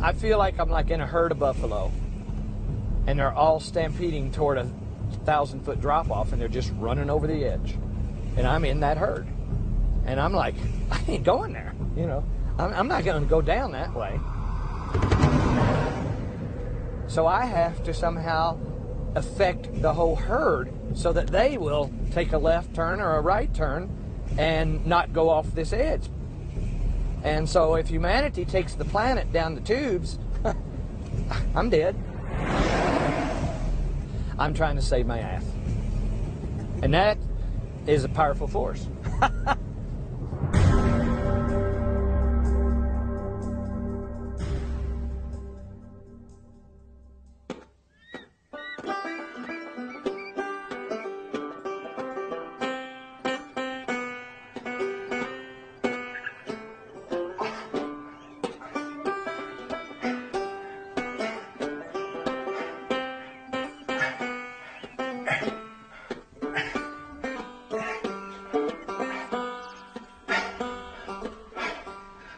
I feel like I'm like in a herd of buffalo, and they're all stampeding toward a 1,000-foot drop-off, and they're just running over the edge. And I'm in that herd. And I'm like, I ain't going there, you know. I'm not going to go down that way. So I have to somehow affect the whole herd so that they will take a left turn or a right turn and not go off this edge. And so if humanity takes the planet down the tubes, I'm dead. I'm trying to save my ass. And that is a powerful force.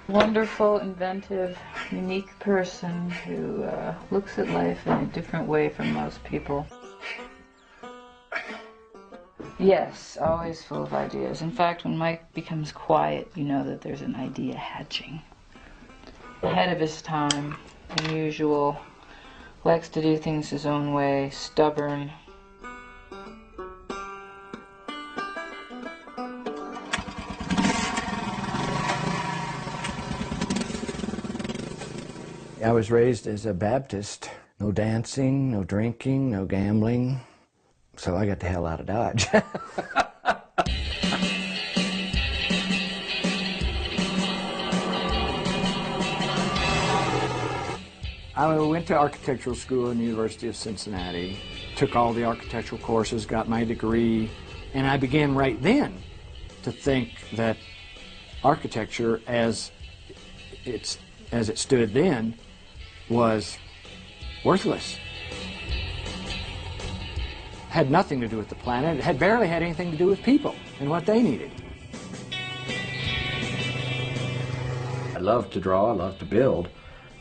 Wonderful, inventive, unique person who looks at life in a different way from most people. Yes, always full of ideas. In fact, when Mike becomes quiet, you know that there's an idea hatching. Ahead of his time, unusual, likes to do things his own way, stubborn. I was raised as a Baptist. No dancing, no drinking, no gambling. So I got the hell out of Dodge. I went to architectural school in the University of Cincinnati, took all the architectural courses, got my degree, and I began right then to think that architecture as it stood then was worthless. Had nothing to do with the planet. It had barely had anything to do with people and what they needed. I love to draw, I love to build,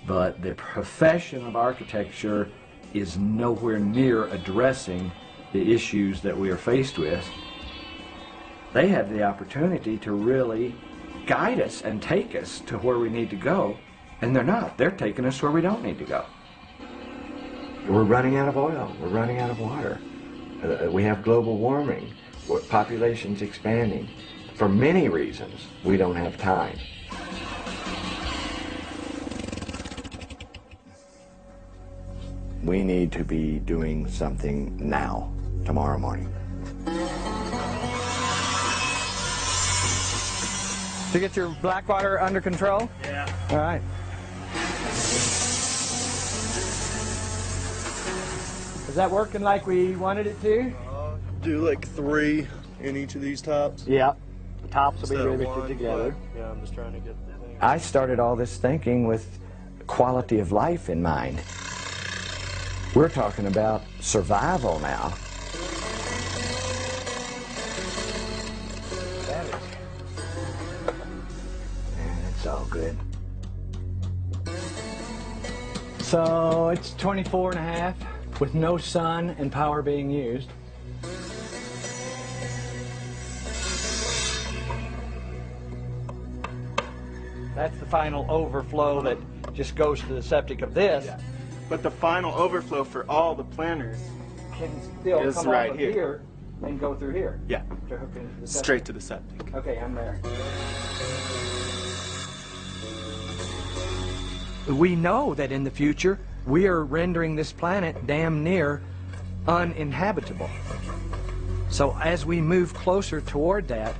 but the profession of architecture is nowhere near addressing the issues that we are faced with. They have the opportunity to really guide us and take us to where we need to go. And they're not. They're taking us where we don't need to go. We're running out of oil. We're running out of water. We have global warming. Population's expanding. For many reasons, we don't have time. We need to be doing something now, tomorrow morning. To get your black water under control? Yeah. All right. Is that working like we wanted it to? Do like 3 in each of these tops. Yeah. The tops will be Instead of riveted one, together. but, yeah, I'm just trying to get the thing. I started all this thinking with quality of life in mind. We're talking about survival now. It's all good. So it's 24 and a half with no sun and power being used. That's the final overflow that just goes to the septic of this. Yeah. But the final overflow for all the planters Can still is come right off of here. here and go through here. Yeah. To hook into the septic. Straight to the septic. Okay, I'm there. We know that in the future we are rendering this planet damn near uninhabitable. So as we move closer toward that,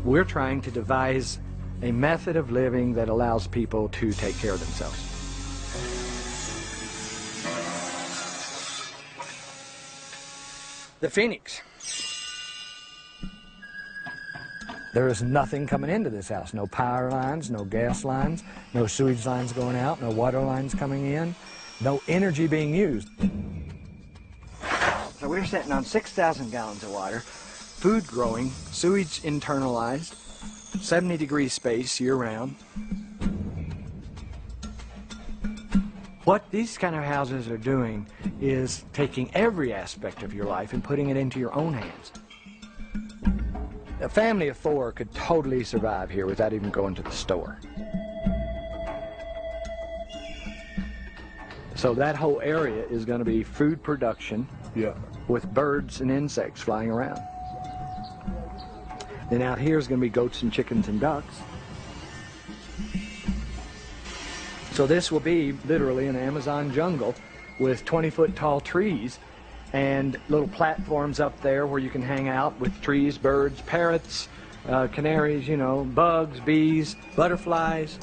we're trying to devise a method of living that allows people to take care of themselves. The Phoenix. There is nothing coming into this house. No power lines, no gas lines, no sewage lines going out, no water lines coming in, no energy being used. So we're sitting on 6,000 gallons of water, food growing, sewage internalized, 70-degree space year-round. What these kind of houses are doing is taking every aspect of your life and putting it into your own hands. A family of 4 could totally survive here without even going to the store. So that whole area is going to be food production, Yeah. with birds and insects flying around. Then out here is going to be goats and chickens and ducks. So this will be literally an Amazon jungle with 20-foot tall trees and little platforms up there where you can hang out with trees, birds, parrots, canaries, you know, bugs, bees, butterflies.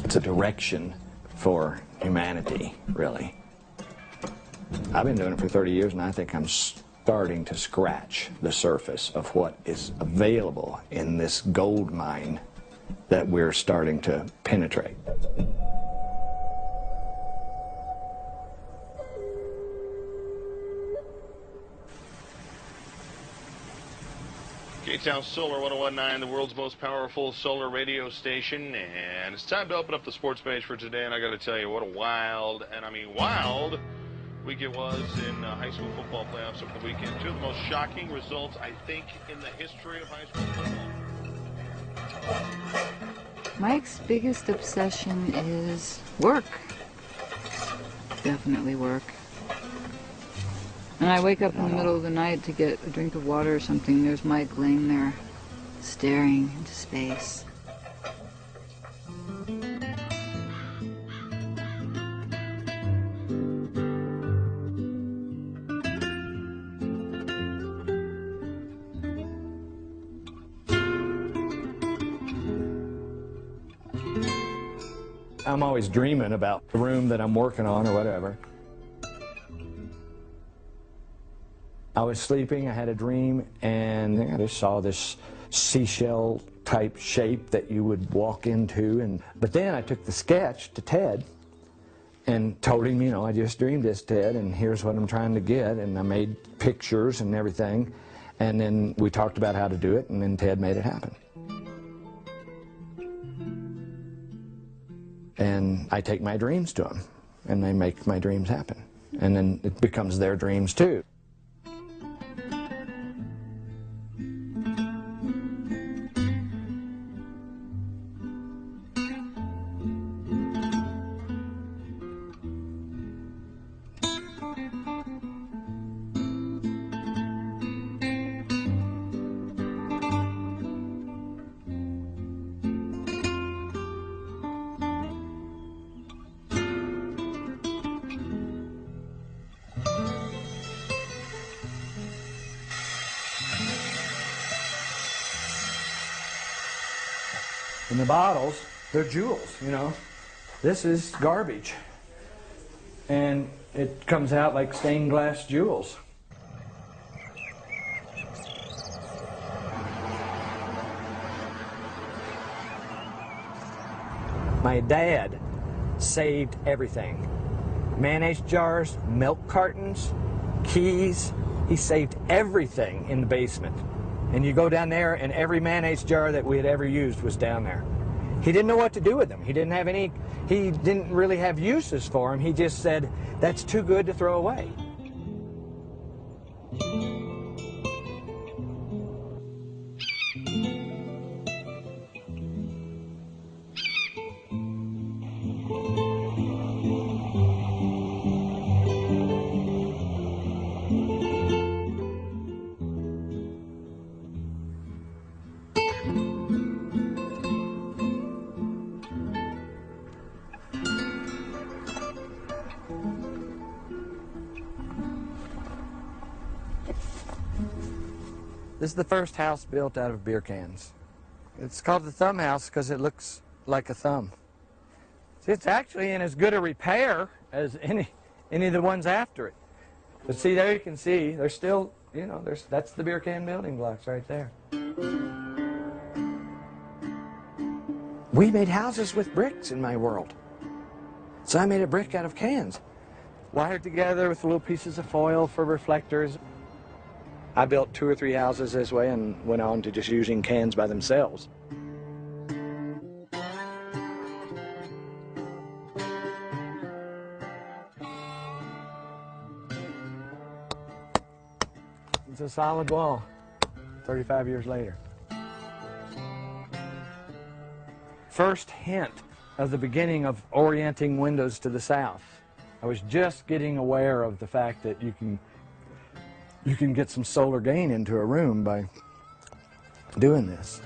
It's a direction for humanity, really. I've been doing it for 30 years, and I think I'm starting to scratch the surface of what is available in this gold mine that we're starting to penetrate. K-Town Solar 1019, the world's most powerful solar radio station, and it's time to open up the sports page for today, and I got to tell you, what a wild, and I mean wild, week it was in high school football playoffs over the weekend. Two of the most shocking results, I think, in the history of high school football. Mike's biggest obsession is work. Definitely work. And I wake up in the middle of the night to get a drink of water or something. There's Mike laying there, staring into space. I'm always dreaming about the room that I'm working on or whatever. I was sleeping, I had a dream, and I just saw this seashell type shape that you would walk into. But then I took the sketch to Ted and told him, you know, I just dreamed this, Ted, and here's what I'm trying to get. And I made pictures and everything. And then we talked about how to do it, and then Ted made it happen. And I take my dreams to them, and they make my dreams happen. And then it becomes their dreams too. And the bottles, they're jewels, you know. This is garbage. And it comes out like stained glass jewels. My dad saved everything. Mayonnaise jars, milk cartons, keys. He saved everything in the basement. And you go down there, and every mayonnaise jar that we had ever used was down there. He didn't know what to do with them. He didn't really have uses for them. He just said, that's too good to throw away. This is the first house built out of beer cans. It's called the thumb house because it looks like a thumb. See, it's actually in as good a repair as any of the ones after it. But see, there you can see, there's still, you know, that's the beer can building blocks right there. We made houses with bricks in my world. So I made a brick out of cans, wired together with little pieces of foil for reflectors. I built 2 or 3 houses this way and went on to just using cans by themselves. It's a solid wall, 35 years later. First hint of the beginning of orienting windows to the south. I was just getting aware of the fact that you can get some solar gain into a room by doing this.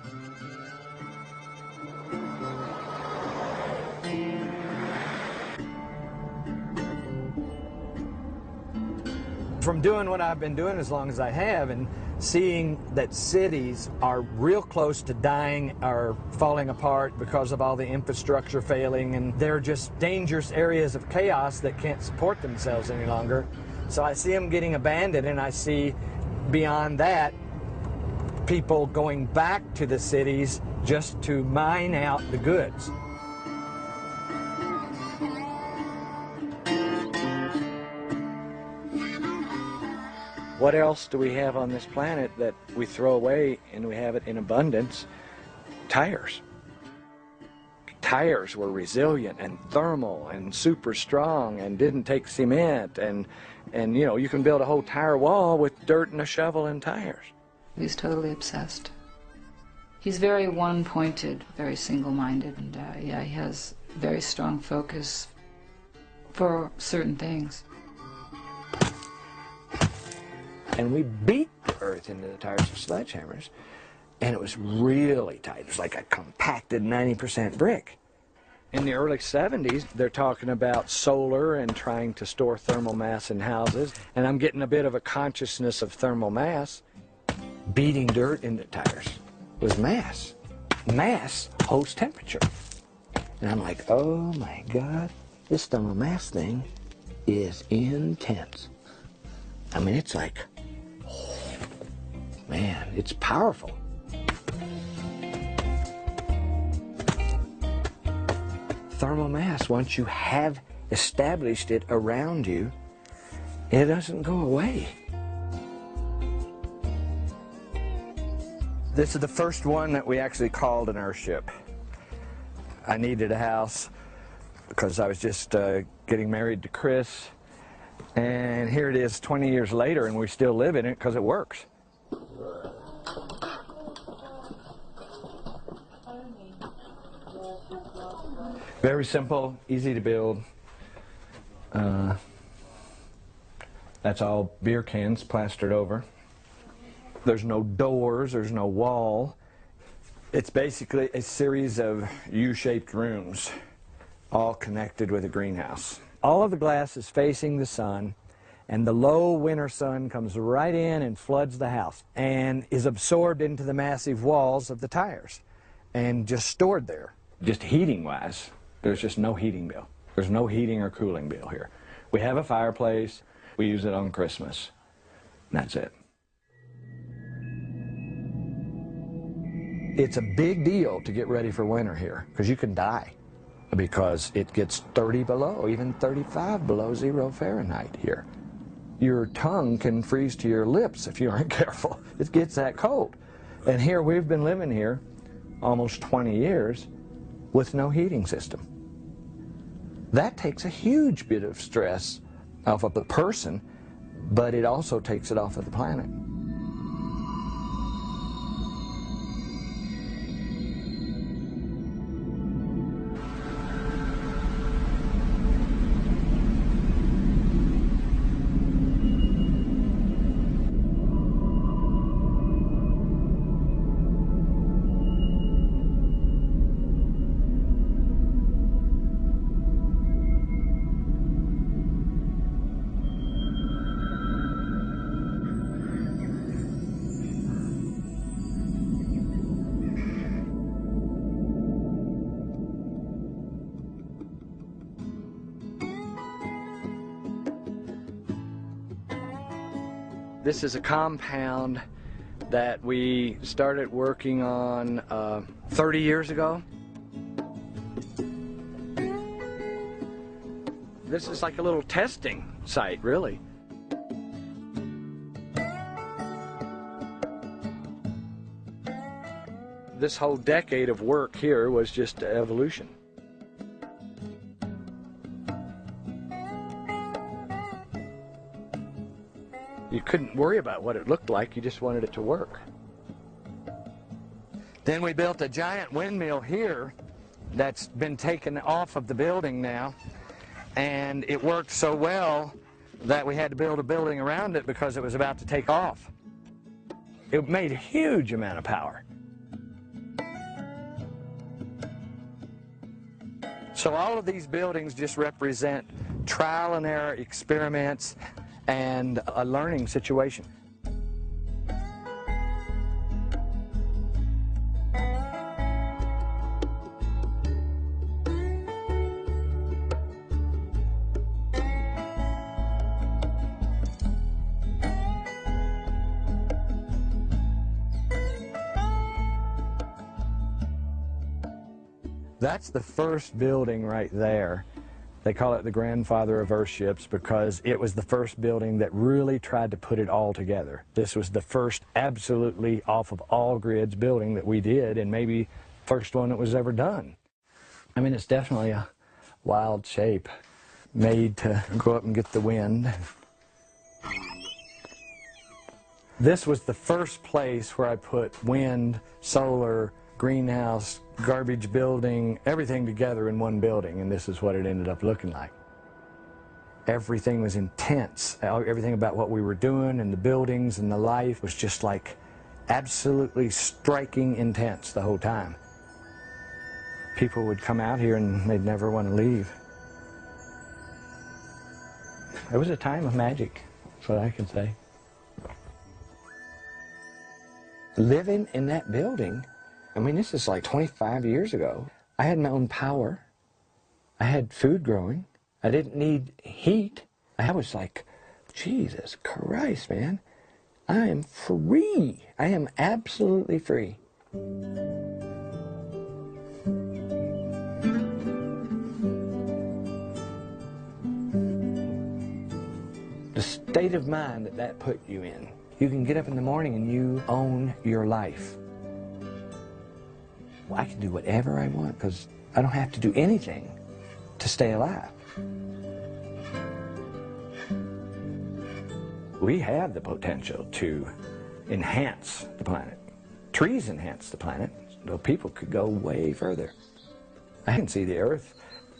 From doing what I've been doing as long as I have and seeing that cities are real close to dying or falling apart because of all the infrastructure failing, and they're just dangerous areas of chaos that can't support themselves any longer. So I see them getting abandoned, and I see beyond that people going back to the cities just to mine out the goods. What else do we have on this planet that we throw away and we have it in abundance? Tires. Tires were resilient and thermal and super strong and didn't take cement, and you know, you can build a whole tire wall with dirt and a shovel and tires. He's totally obsessed. He's very one-pointed, very single-minded, and yeah, he has very strong focus for certain things. And we beat the earth into the tires with sledgehammers, and it was really tight. It was like a compacted 90% brick. In the early 70s, they're talking about solar and trying to store thermal mass in houses, and I'm getting a bit of a consciousness of thermal mass. Beating dirt into tires was mass. Mass holds temperature. And I'm like, oh my God, this thermal mass thing is intense. I mean, it's like, man, it's powerful. Thermal mass, once you have established it around you, it doesn't go away. This is the first one that we actually called an earthship. I needed a house because I was just getting married to Chris, and here it is 20 years later, and we still live in it because it works. Very simple, easy to build. That's all beer cans plastered over. There's no doors, there's no wall. It's basically a series of U-shaped rooms, all connected with a greenhouse. All of the glass is facing the sun, and the low winter sun comes right in and floods the house and is absorbed into the massive walls of the tires and just stored there. Just heating-wise, there's just no heating bill. There's no heating or cooling bill here. We have a fireplace. We use it on Christmas. And that's it. It's a big deal to get ready for winter here because you can die because it gets 30 below, even 35 below 0 Fahrenheit here. Your tongue can freeze to your lips if you aren't careful. It gets that cold. And here we've been living here almost 20 years with no heating system. That takes a huge bit of stress off of the person, but it also takes it off of the planet. This is a compound that we started working on 30 years ago. This is like a little testing site, really. This whole decade of work here was just evolution. You couldn't worry about what it looked like, you just wanted it to work. Then we built a giant windmill here that's been taken off of the building now, and it worked so well that we had to build a building around it because it was about to take off. It made a huge amount of power. So all of these buildings just represent trial and error experiments and a learning situation. That's the first building right there. They call it the grandfather of earthships because it was the first building that really tried to put it all together. This was the first absolutely off of all grids building that we did, and maybe first one that was ever done. I mean, it's definitely a wild shape, made to go up and get the wind. This was the first place where I put wind, solar, greenhouse, garbage building, everything together in one building, and this is what it ended up looking like. Everything was intense. Everything about what we were doing and the buildings and the life was just like absolutely striking intense the whole time. People would come out here and they'd never want to leave. It was a time of magic, that's what I can say. Living in that building, I mean, this is like 25 years ago. I had my own power. I had food growing. I didn't need heat. I was like, Jesus Christ, man. I am free. I am absolutely free. The state of mind that that put you in. You can get up in the morning and you own your life. Well, I can do whatever I want because I don't have to do anything to stay alive. We have the potential to enhance the planet. Trees enhance the planet, though people could go way further. I can see the earth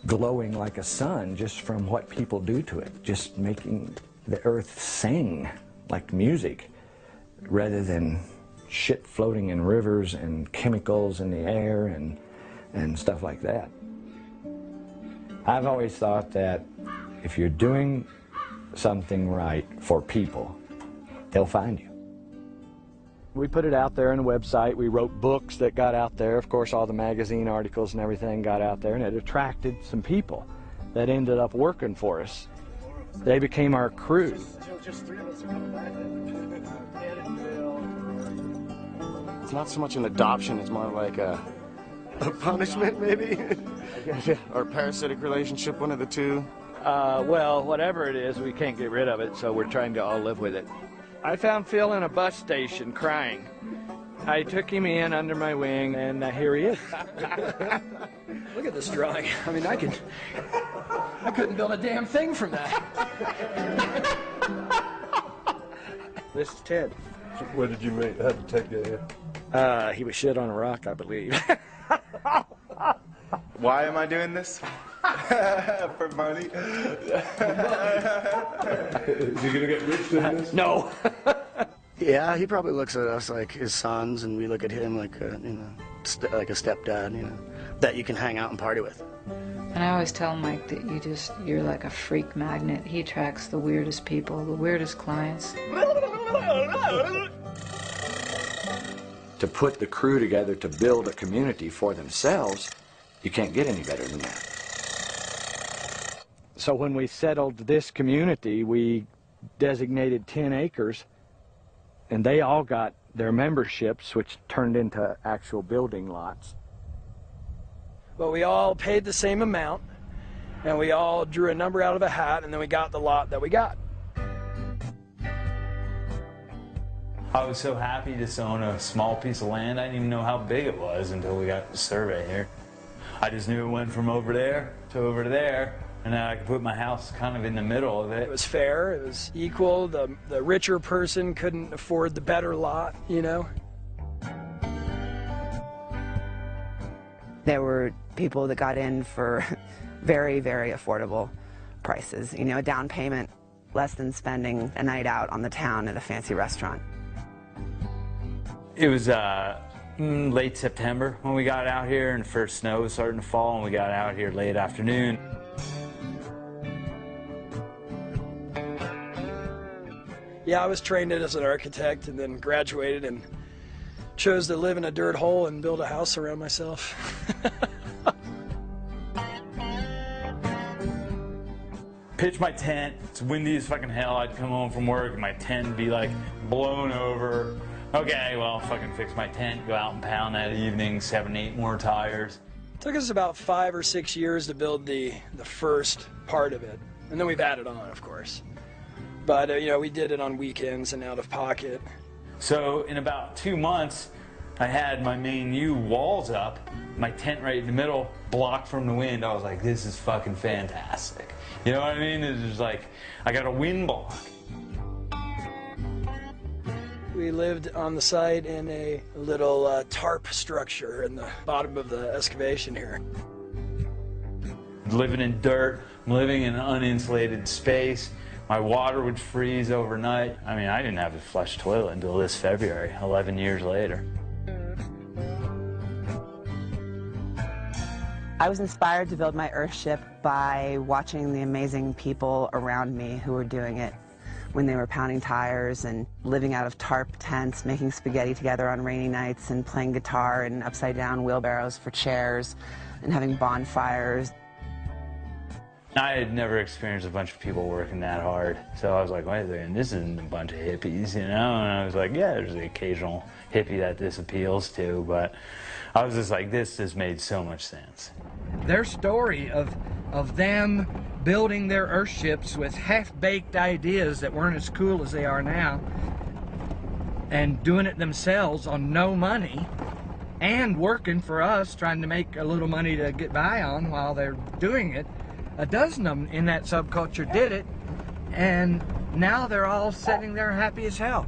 glowing like a sun just from what people do to it, just making the earth sing like music rather than shit floating in rivers and chemicals in the air and stuff like that. I've always thought that if you're doing something right for people, they'll find you. We put it out there on the website. We wrote books that got out there. Of course, all the magazine articles and everything got out there, and it attracted some people that ended up working for us. They became our crew. Just 3 of us are coming back then. It's not so much an adoption, it's more like a punishment, maybe? Or a parasitic relationship, one of the two. Well, whatever it is, we can't get rid of it, so we're trying to all live with it. I found Phil in a bus station crying. I took him in under my wing, and here he is. Look at this drawing. I mean, I couldn't build a damn thing from that. This is Ted. Where did you meet? How did you take that here? He was shit on a rock, I believe. Why am I doing this? For money? Is he gonna get rich doing this? No. Yeah, he probably looks at us like his sons, and we look at him like like a stepdad, that you can hang out and party with. And I always tell Mike that you're like a freak magnet. He attracts the weirdest people, the weirdest clients. To put the crew together to build a community for themselves, you can't get any better than that. So when we settled this community, we designated 10 acres, and they all got their memberships, which turned into actual building lots. But we all paid the same amount, and we all drew a number out of a hat, and then we got the lot that we got. I was so happy to own a small piece of land. I didn't even know how big it was until we got the survey here. I just knew it went from over there to over to there, and then I could put my house kind of in the middle of it. It was fair, it was equal. The richer person couldn't afford the better lot, There were people that got in for very, very affordable prices. A down payment less than spending a night out on the town at a fancy restaurant. It was late September when we got out here, and the first snow was starting to fall, and we got out here late afternoon. Yeah, I was trained as an architect and then graduated and chose to live in a dirt hole and build a house around myself. Pitch my tent. It's windy as fucking hell. I'd come home from work and my tent would be like blown over. Okay, well, fucking fix my tent, go out and pound that evening, 7, 8 more tires. It took us about 5 or 6 years to build the first part of it. And then we've added on, of course. But, we did it on weekends and out of pocket. So in about 2 months, I had my main U walls up, my tent right in the middle, blocked from the wind. I was like, this is fucking fantastic. You know what I mean? It's just like, I got a wind block. We lived on the site in a little tarp structure in the bottom of the excavation here. Living in dirt, I'm living in an uninsulated space. My water would freeze overnight. I mean, I didn't have a flush toilet until this February, 11 years later. I was inspired to build my Earthship by watching the amazing people around me who were doing it when they were pounding tires and living out of tarp tents, making spaghetti together on rainy nights and playing guitar in upside-down wheelbarrows for chairs and having bonfires. I had never experienced a bunch of people working that hard, so I was like, wait a second, this isn't a bunch of hippies, And I was like, yeah, there's the occasional hippie that this appeals to, but I was just like, this just made so much sense. Their story of them building their Earthships with half-baked ideas that weren't as cool as they are now, and doing it themselves on no money, and working for us, trying to make a little money to get by on while they're doing it. A dozen of them in that subculture did it, and now they're all sitting there happy as hell.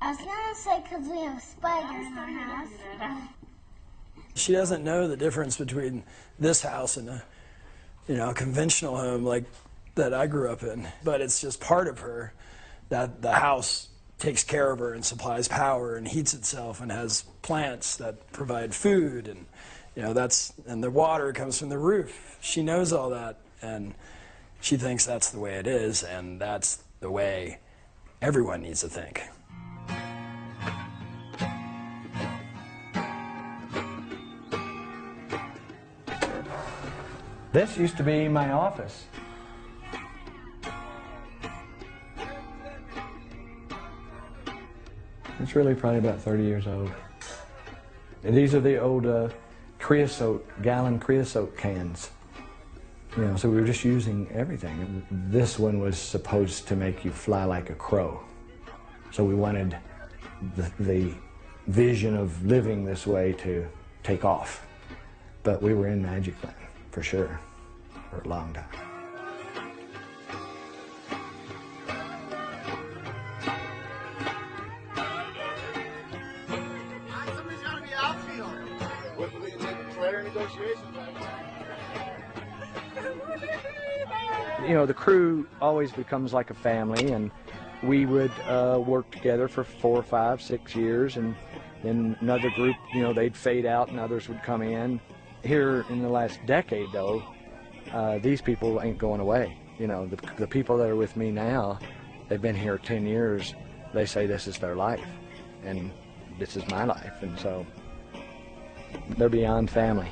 I was gonna say because we have spiders in our house. She doesn't know the difference between this house and a conventional home like that I grew up in. But it's just part of her that the house takes care of her and supplies power and heats itself and has plants that provide food and and the water comes from the roof. She knows all that, And she thinks that's the way it is, and that's the way everyone needs to think. This used to be my office. It's really probably about 30 years old. And these are the old gallon creosote cans. You know, so we were just using everything. This one was supposed to make you fly like a crow. So we wanted the vision of living this way to take off. But we were in Magic Land, for sure, for a long time. Somebody's got to be outfield. We can take player negotiations. You know, the crew always becomes like a family, and we would work together for 4, 5, 6 years, and then another group, you know, they'd fade out and others would come in. Here in the last decade, though, these people ain't going away. You know, the people that are with me now, they've been here 10 years. They say this is their life, and this is my life, and so they're beyond family.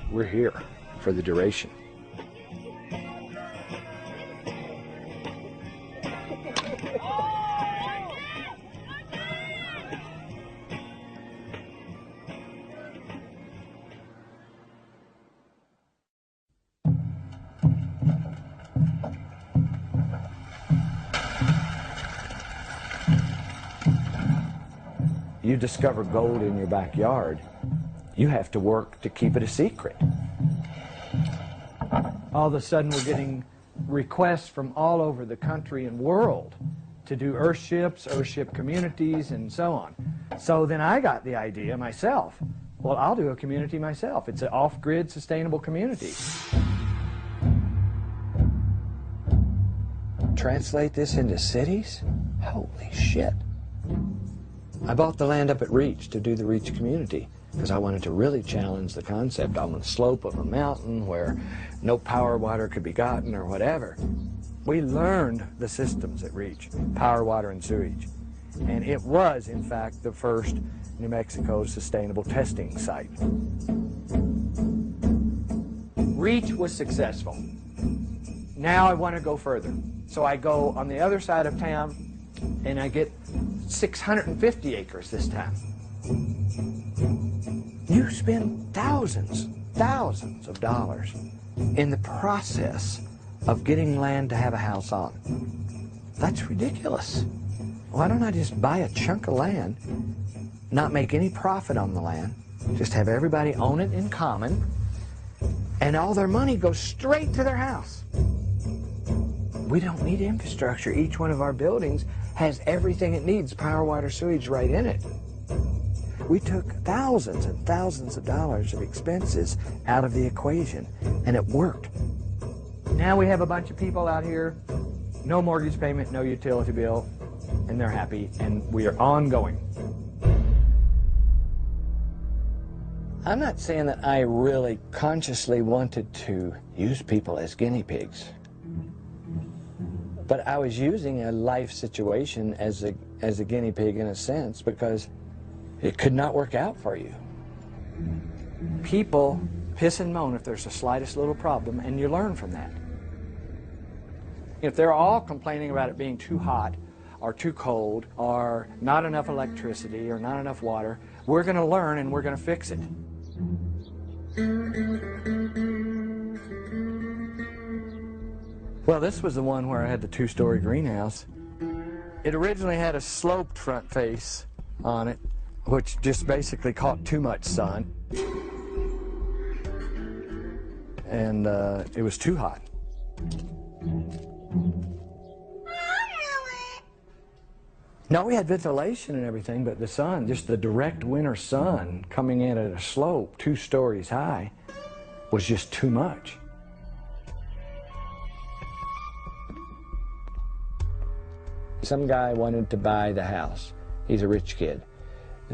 We're here for the duration. You discover gold in your backyard, you have to work to keep it a secret. All of a sudden we're getting requests from all over the country and world to do earthship communities, and so on. So then I got the idea myself. Well, I'll do a community myself. It's an off-grid sustainable community. Translate this into cities? Holy shit. I bought the land up at Reach to do the Reach community because I wanted to really challenge the concept on the slope of a mountain where no power water could be gotten or whatever. We learned the systems at Reach, power, water, and sewage. And it was, in fact, the first New Mexico sustainable testing site. Reach was successful. Now I want to go further. So I go on the other side of town and I get 650 acres this time. You spend thousands of dollars in the process of getting land to have a house on. That's ridiculous. Why don't I just buy a chunk of land, not make any profit on the land, just have everybody own it in common, and all their money goes straight to their house. We don't need infrastructure. Each one of our buildings has everything it needs, power, water, sewage right in it. We took thousands and thousands of dollars of expenses out of the equation, and it worked. Now we have a bunch of people out here, no mortgage payment, no utility bill, and they're happy, and we are ongoing. I'm not saying that I really consciously wanted to use people as guinea pigs. But I was using a life situation as a guinea pig in a sense, because it could not work out for you. People piss and moan if there's the slightest little problem, and you learn from that. If they're all complaining about it being too hot or too cold or not enough electricity or not enough water, we're going to learn and we're going to fix it. Well, this was the one where I had the 2-story greenhouse. It originally had a sloped front face on it, which just basically caught too much sun. And it was too hot. No, we had ventilation and everything, but the sun, just the direct winter sun coming in at a slope 2 stories high, was just too much. Some guy wanted to buy the house. He's a rich kid.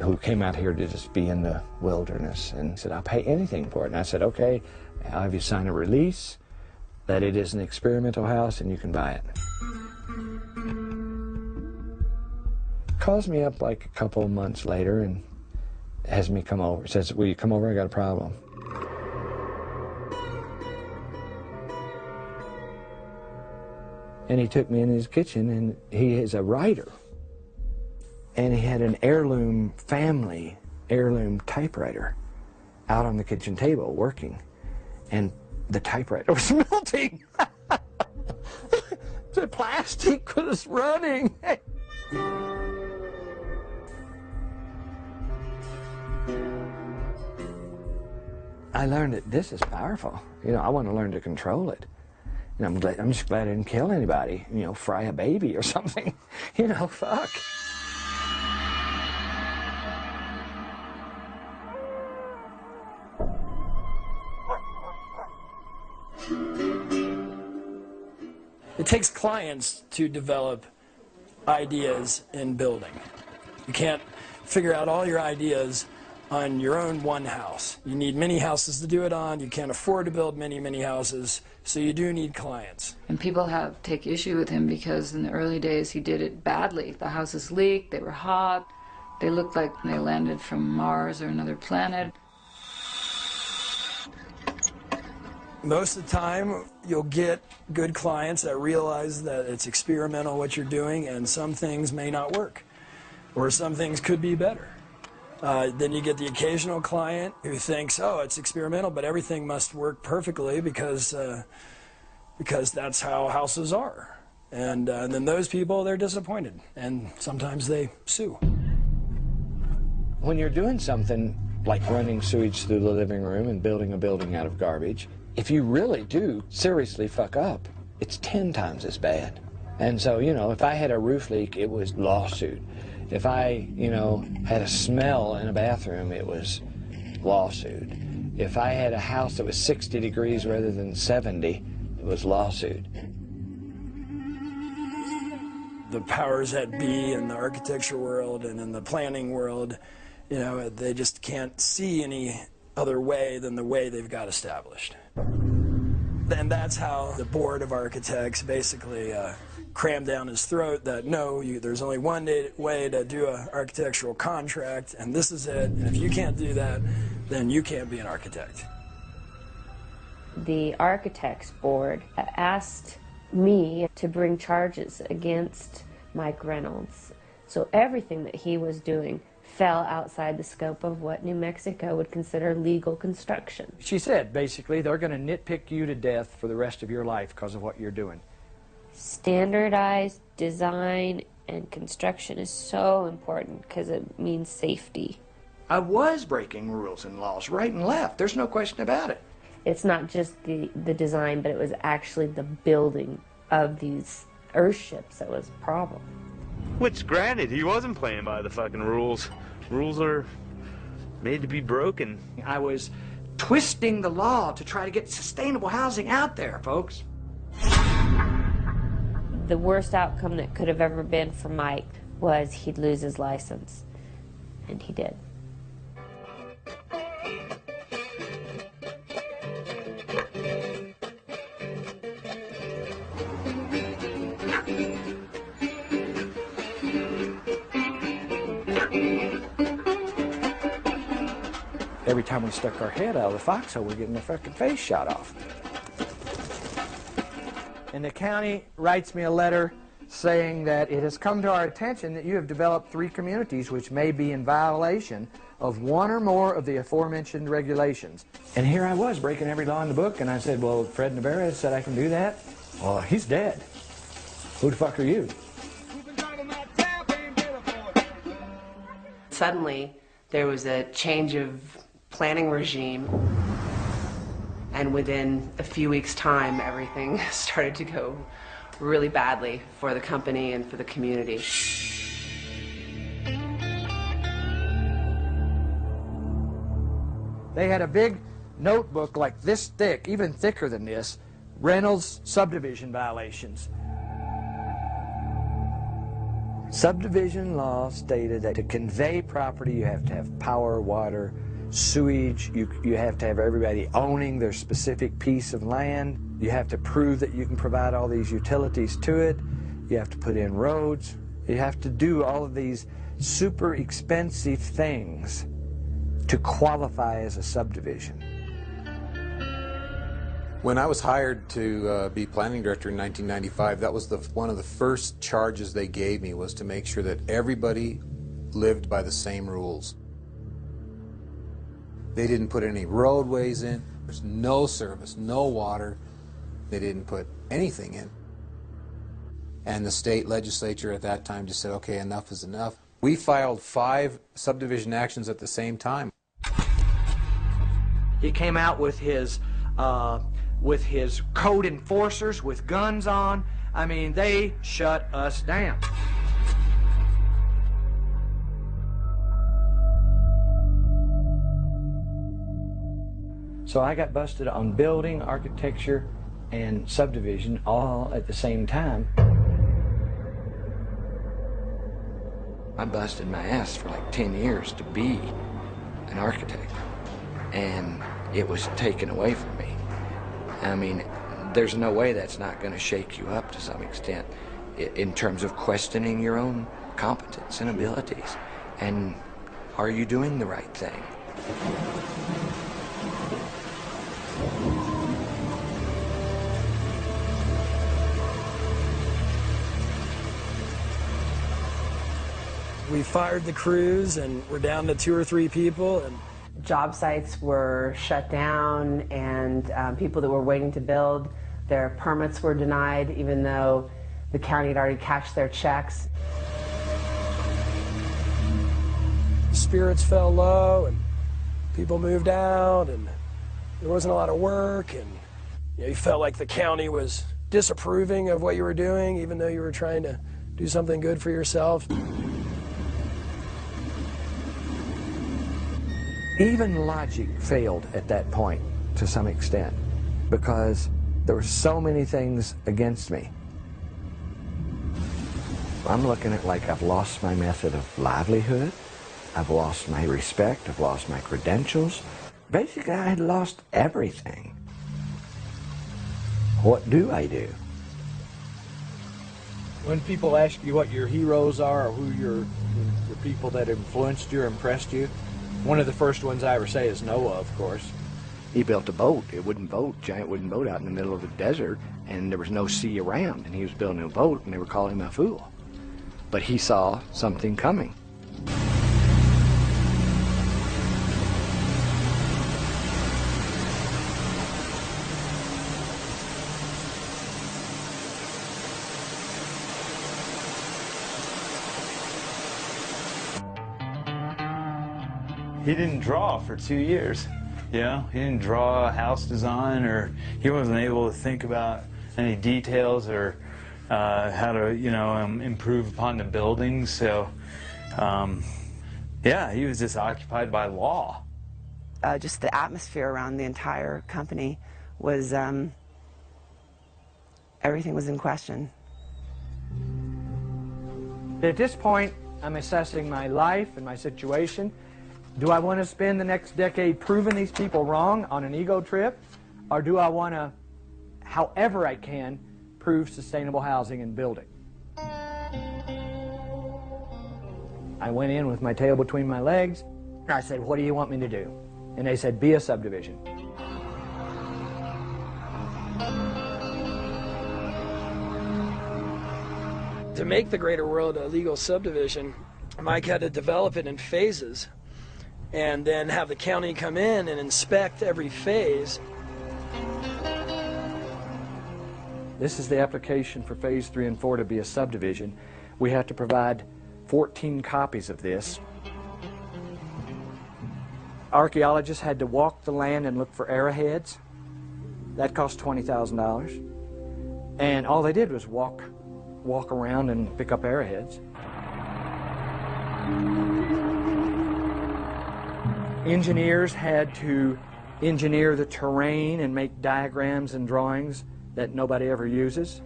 who came out here to just be in the wilderness, and he said, I'll pay anything for it. And I said, okay, I'll have you sign a release that it is an experimental house and you can buy it. Calls me up like a couple of months later and has me come over. Says, will you come over? I got a problem. And he took me in his kitchen, and he is a writer. And he had an heirloom typewriter out on the kitchen table working. And the typewriter was melting. The plastic was running. I learned that this is powerful. You know, I want to learn to control it. And I'm just glad I didn't kill anybody, you know, fry a baby or something. You know, fuck. It takes clients to develop ideas in building. You can't figure out all your ideas on your own one house. You need many houses to do it on. You can't afford to build many houses, so you do need clients. And people take issue with him because in the early days he did it badly. The houses leaked, they were hot, they looked like they landed from Mars or another planet. Most of the time, you'll get good clients that realize that it's experimental what you're doing, and some things may not work, or some things could be better. Then you get the occasional client who thinks, oh, it's experimental, but everything must work perfectly because that's how houses are. And then those people, they're disappointed, and sometimes they sue. When you're doing something like running sewage through the living room and building a building out of garbage, if you really do seriously fuck up, it's 10 times as bad. And so, you know, if I had a roof leak, it was lawsuit. If I, you know, had a smell in a bathroom, it was lawsuit. If I had a house that was 60 degrees rather than 70, it was lawsuit. The powers that be in the architecture world and in the planning world, you know, they just can't see any other way than the way they've got established. And that's how the board of architects basically crammed down his throat that no, there's only one way to do an architectural contract, and this is it. And if you can't do that, then you can't be an architect. The architects board asked me to bring charges against Mike Reynolds. So everything that he was doing fell outside the scope of what New Mexico would consider legal construction. She said, basically, they're going to nitpick you to death for the rest of your life because of what you're doing. Standardized design and construction is so important because it means safety. I was breaking rules and laws right and left. There's no question about it. It's not just the design, but it was actually the building of these earthships that was a problem. Which, granted, he wasn't playing by the fucking rules. Rules are made to be broken. I was twisting the law to try to get sustainable housing out there, folks. The worst outcome that could have ever been for Mike was he'd lose his license, and he did. Every time we stuck our head out of the foxhole, we're getting our fucking face shot off. And the county writes me a letter saying that it has come to our attention that you have developed 3 communities which may be in violation of one or more of the aforementioned regulations. And here I was breaking every law in the book, and I said, well, Fred Navarra said I can do that. Well, he's dead. Who the fuck are you? Suddenly, there was a change of planning regime, and within a few weeks' time, everything started to go really badly for the company and for the community. They had a big notebook like this thick, even thicker than this, Reynolds subdivision violations. Subdivision law stated that to convey property, you have to have power, water, sewage. You have to have everybody owning their specific piece of land. You have to prove that you can provide all these utilities to it. You have to put in roads. You have to do all of these super expensive things to qualify as a subdivision. When I was hired to be planning director in 1995, that was one of the first charges they gave me, was to make sure that everybody lived by the same rules. They didn't put any roadways in. There's no service, no water. They didn't put anything in. And the state legislature at that time just said, okay, enough is enough. We filed 5 subdivision actions at the same time. He came out with his code enforcers with guns on. I mean, they shut us down. So I got busted on building, architecture, and subdivision all at the same time. I busted my ass for like 10 years to be an architect, and it was taken away from me. I mean, there's no way that's not going to shake you up to some extent in terms of questioning your own competence and abilities. And are you doing the right thing? We fired the crews and we're down to 2 or 3 people. And job sites were shut down, and people that were waiting to build, their permits were denied even though the county had already cashed their checks. Spirits fell low and people moved out, and there wasn't a lot of work, and you felt like the county was disapproving of what you were doing even though you were trying to do something good for yourself. Even logic failed at that point to some extent, because there were so many things against me. I'm looking at like I've lost my method of livelihood, I've lost my respect, I've lost my credentials. Basically, I had lost everything. What do I do? When people ask you what your heroes are or who your people that influenced you or impressed you, one of the first ones I ever say is Noah, of course. He built a boat, a wooden boat, giant wooden boat out in the middle of the desert, and there was no sea around, and he was building a boat, and they were calling him a fool. But he saw something coming. He didn't draw for 2 years. You know, he didn't draw a house design, or he wasn't able to think about any details or how to, you know, improve upon the buildings. So, yeah, he was just occupied by law. Just the atmosphere around the entire company was, everything was in question. At this point, I'm assessing my life and my situation. Do I want to spend the next decade proving these people wrong on an ego trip? Or do I want to, however I can, prove sustainable housing and building? I went in with my tail between my legs. I said, what do you want me to do? And they said, be a subdivision. to make the Greater World a legal subdivision, Mike had to develop it in phases and then have the county come in and inspect every phase. This is the application for phase 3 and 4 to be a subdivision. We have to provide 14 copies of this. Archaeologists had to walk the land and look for arrowheads. That cost $20,000. And all they did was walk around and pick up arrowheads. Engineers had to engineer the terrain and make diagrams and drawings that nobody ever uses.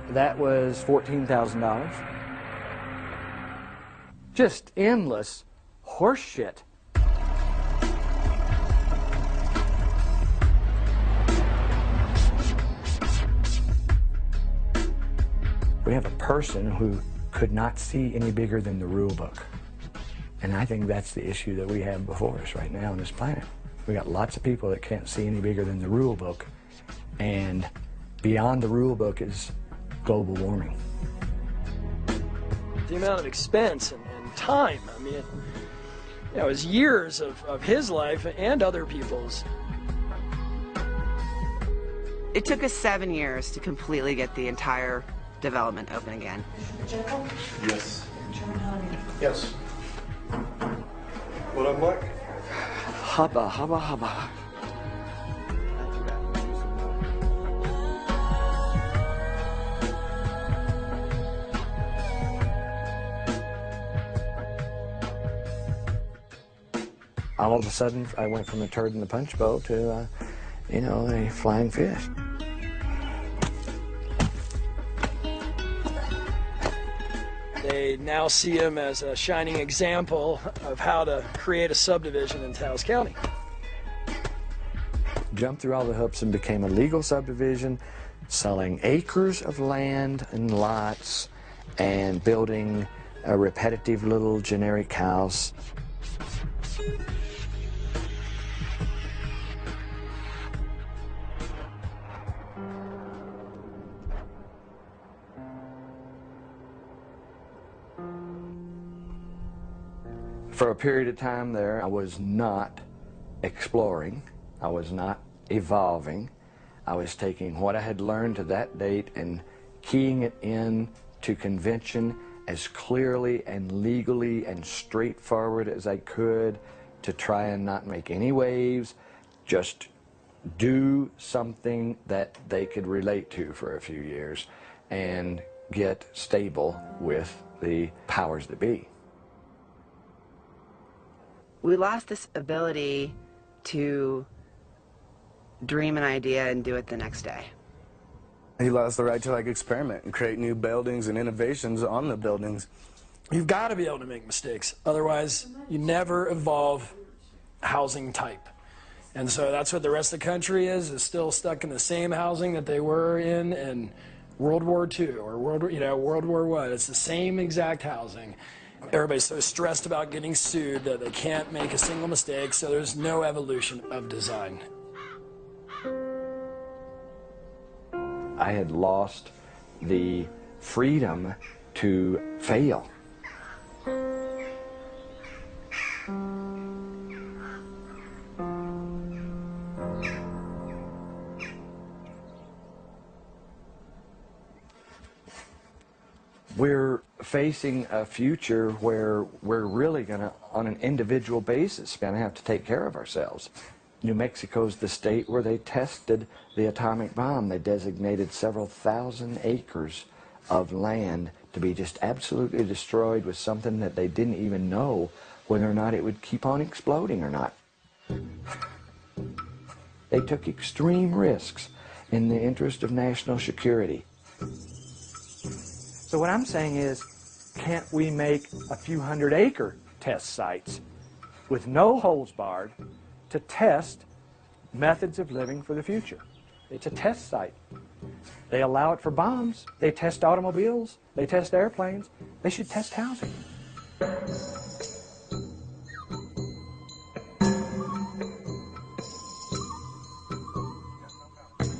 That was $14,000. Just endless horse shit. We have a person who could not see any bigger than the rule book. And I think that's the issue that we have before us right now on this planet. We got lots of people that can't see any bigger than the rule book. And beyond the rule book is global warming. The amount of expense and time, I mean, it was years of his life and other people's. It took us 7 years to completely get the entire development open again. Yes. Yes. What up, Mike? Hubba, hubba, hubba. All of a sudden, I went from a turd in the punch bowl to, you know, a flying fish. They now see him as a shining example of how to create a subdivision in Taos County. Jumped through all the hoops and became a legal subdivision, selling acres of land and lots and building a repetitive little generic house. For a period of time there, I was not exploring, I was not evolving. I was taking what I had learned to that date and keying it in to convention as clearly and legally and straightforward as I could to try and not make any waves, just do something that they could relate to for a few years and get stable with the powers that be. We lost this ability to dream an idea and do it the next day. He lost the right to experiment and create new buildings and innovations on the buildings. You've got to be able to make mistakes. Otherwise, you never evolve housing type. And so that's what the rest of the country is still stuck in the same housing that they were in World War II or World War I. It's the same exact housing. Everybody's so stressed about getting sued that they can't make a single mistake, so there's no evolution of design. I had lost the freedom to fail. We're facing a future where we're really going to, on an individual basis, going to have to take care of ourselves. New Mexico's the state where they tested the atomic bomb. They designated several thousand acres of land to be just absolutely destroyed with something that they didn't even know whether or not it would keep on exploding or not. They took extreme risks in the interest of national security. So what I'm saying is, can't we make a few 100-acre test sites with no holds barred to test methods of living for the future? It's a test site. They allow it for bombs. They test automobiles. They test airplanes. They should test housing.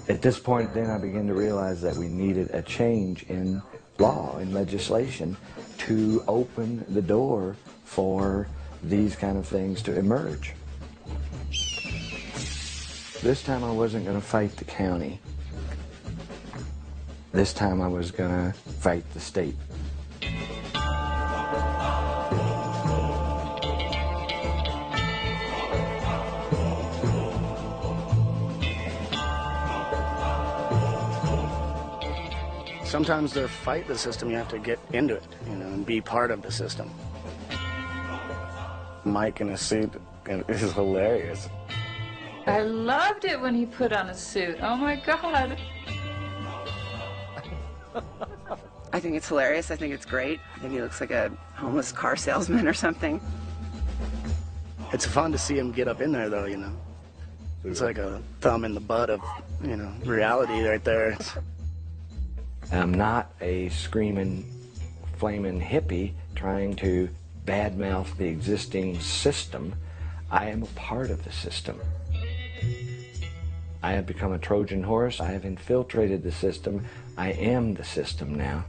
At this point, then, I began to realize that we needed a change in law and legislation to open the door for these kind of things to emerge. This time I wasn't going to fight the county. This time I was going to fight the state. Sometimes to fight the system, you have to get into it, and be part of the system. Mike in a suit is hilarious. I loved it when he put on a suit. Oh my God. I think it's hilarious. I think it's great. I think he looks like a homeless car salesman or something. It's fun to see him get up in there, though, you know. It's like a thumb in the butt of, you know, reality right there. I'm not a screaming, flaming hippie trying to badmouth the existing system. I am a part of the system. I have become a Trojan horse. I have infiltrated the system. I am the system now.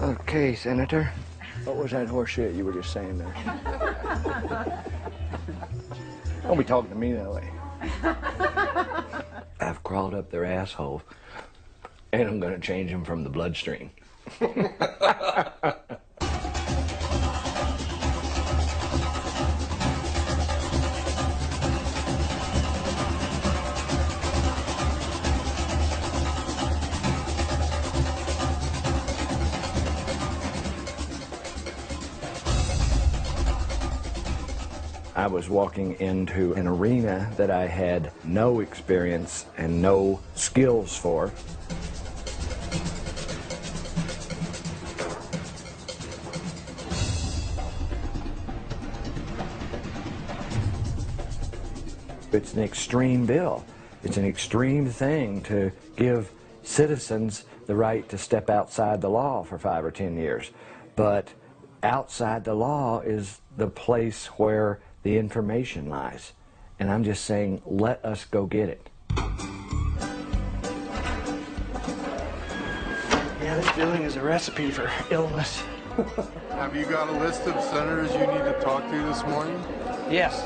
Okay, Senator. What was that horse shit you were just saying there? Don't be talking to me that way. I've crawled up their asshole, and I'm going to change them from the bloodstream. I was walking into an arena that I had no experience and no skills for. It's an extreme bill. It's an extreme thing to give citizens the right to step outside the law for 5 or 10 years. But outside the law is the place where the information lies. And I'm just saying, let us go get it. Yeah, this building is a recipe for illness. Have you got a list of senators you need to talk to this morning? Yes.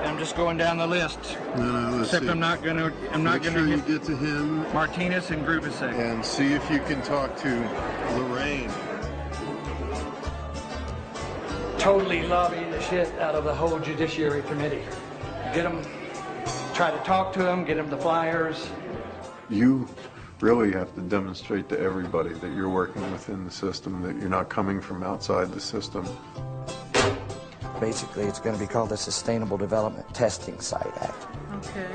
I'm just going down the list. No, let's Except see. I'm not gonna Make sure you get to him. Martinez and Grubasek. And see if you can talk to Lorraine. Totally lobby the shit out of the whole Judiciary Committee. Get them, try to talk to them, get them the flyers. You really have to demonstrate to everybody that you're working within the system, that you're not coming from outside the system. Basically, it's going to be called the Sustainable Development Testing Site Act. Okay.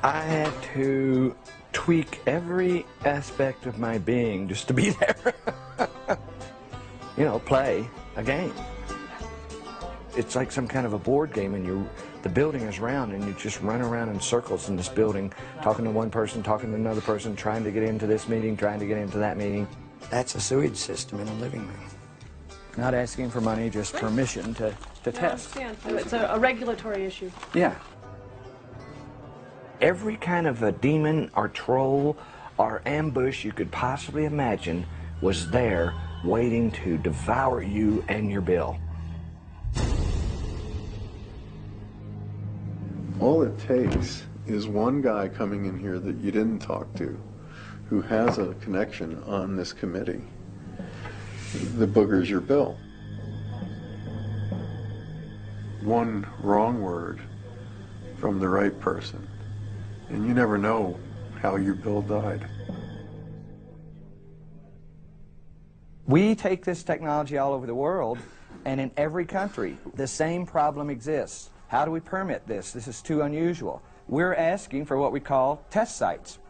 I had to tweak every aspect of my being just to be there. You know, play a game. It's like some kind of a board game, and the building is round, and you just run around in circles in this building, talking to one person, talking to another person, trying to get into this meeting, trying to get into that meeting. That's a sewage system in a living room. Not asking for money, just permission to test. I understand. It's a regulatory issue. Yeah. Every kind of a demon or troll or ambush you could possibly imagine was there waiting to devour you and your bill. All it takes is one guy coming in here that you didn't talk to, who has a connection on this committee, that boogers your bill. One wrong word from the right person, and you never know how your bill died. We take this technology all over the world, and in every country, the same problem exists. How do we permit this? This is too unusual. We're asking for what we call test sites.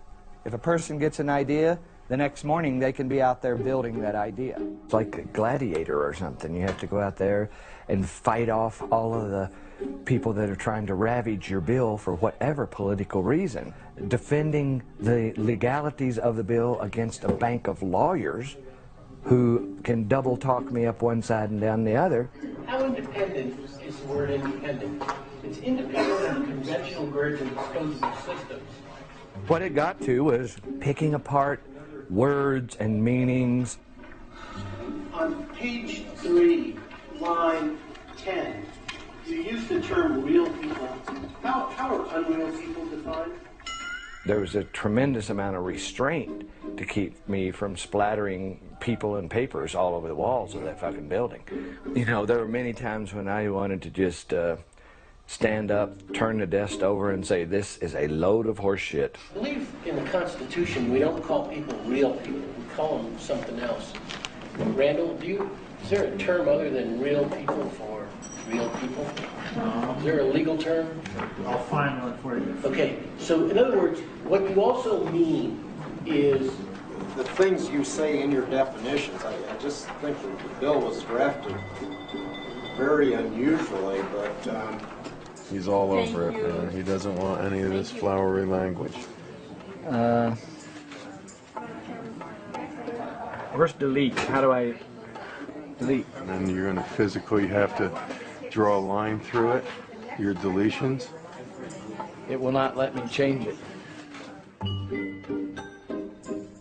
If a person gets an idea, the next morning they can be out there building that idea. It's like a gladiator or something. You have to go out there and fight off all of the people that are trying to ravage your bill for whatever political reason. Defending the legalities of the bill against a bank of lawyers who can double talk me up one side and down the other. How independent is the word independent? It's independent of conventional grids and disposable systems. What it got to was picking apart words and meanings. On page 3, line 10, you use the term real people. How are unreal people defined? There was a tremendous amount of restraint to keep me from splattering people and papers all over the walls of that fucking building. You know, there were many times when I wanted to just stand up, turn the desk over, and say, this is a load of horse shit. I believe in the Constitution we don't call people real people. We call them something else. Randall, is there a term other than real people for real people? Is there a legal term? I'll find one for you. Okay, so in other words, what you also mean is the things you say in your definitions. I just think that the bill was drafted very unusually, but He's all over it, man. He doesn't want any of this flowery language. Where's delete? How do I delete? And then you're going to physically have to draw a line through it, your deletions. It will not let me change it.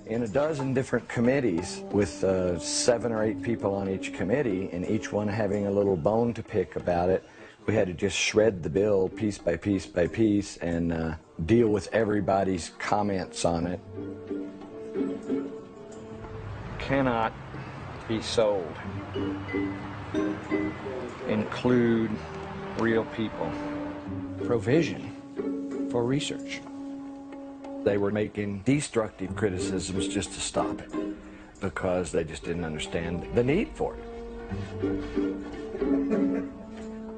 In a dozen different committees with 7 or 8 people on each committee and each one having a little bone to pick about it, we had to just shred the bill piece by piece by piece and deal with everybody's comments on it. Cannot be sold. Include real people. Provision for research. They were making destructive criticisms just to stop it because they just didn't understand the need for it.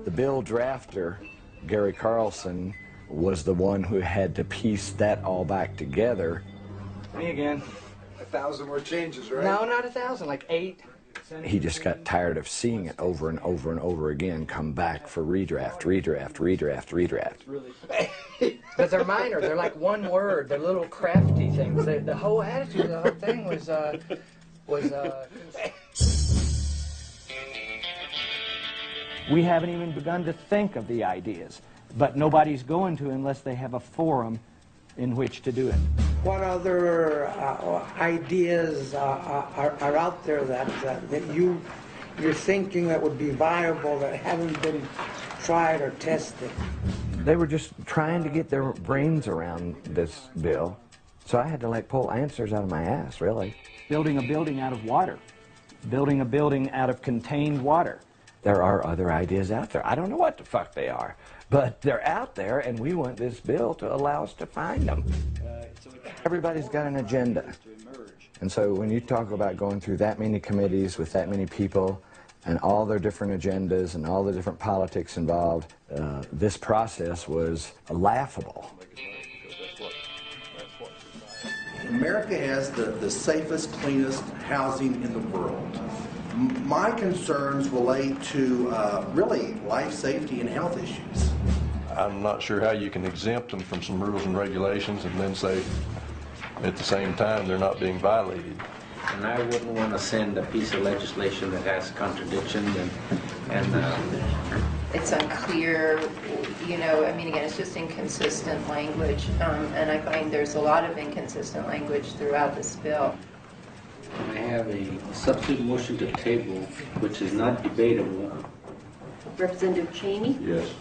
The bill drafter, Gary Carlson, was the one who had to piece that all back together. Me again. 1,000 more changes, right? No, not 1,000, like 8. He just got tired of seeing it over and over and over again come back for redraft, redraft, redraft, redraft. But they're minor. They're like one word. They're little crafty things. The whole attitude of the whole thing was We haven't even begun to think of the ideas, but nobody's going to unless they have a forum in which to do it. What other ideas are out there that you're thinking that would be viable that haven't been tried or tested? They were just trying to get their brains around this bill, so I had to like pull answers out of my ass, really. Building a building out of water. Building a building out of contained water. There are other ideas out there. I don't know what the fuck they are, but they're out there, and we want this bill to allow us to find them. Everybody's got an agenda. And so when you talk about going through that many committees with that many people and all their different agendas and all the different politics involved, this process was laughable. America has the safest, cleanest housing in the world. My concerns relate to really life safety and health issues. I'm not sure how you can exempt them from some rules and regulations and then say at the same time they're not being violated. And I wouldn't want to send a piece of legislation that has contradictions and it's unclear, you know, I mean, again, it's just inconsistent language, and I find there's a lot of inconsistent language throughout this bill. I have a substitute motion to table, which is not debatable. Representative Cheney? Yes.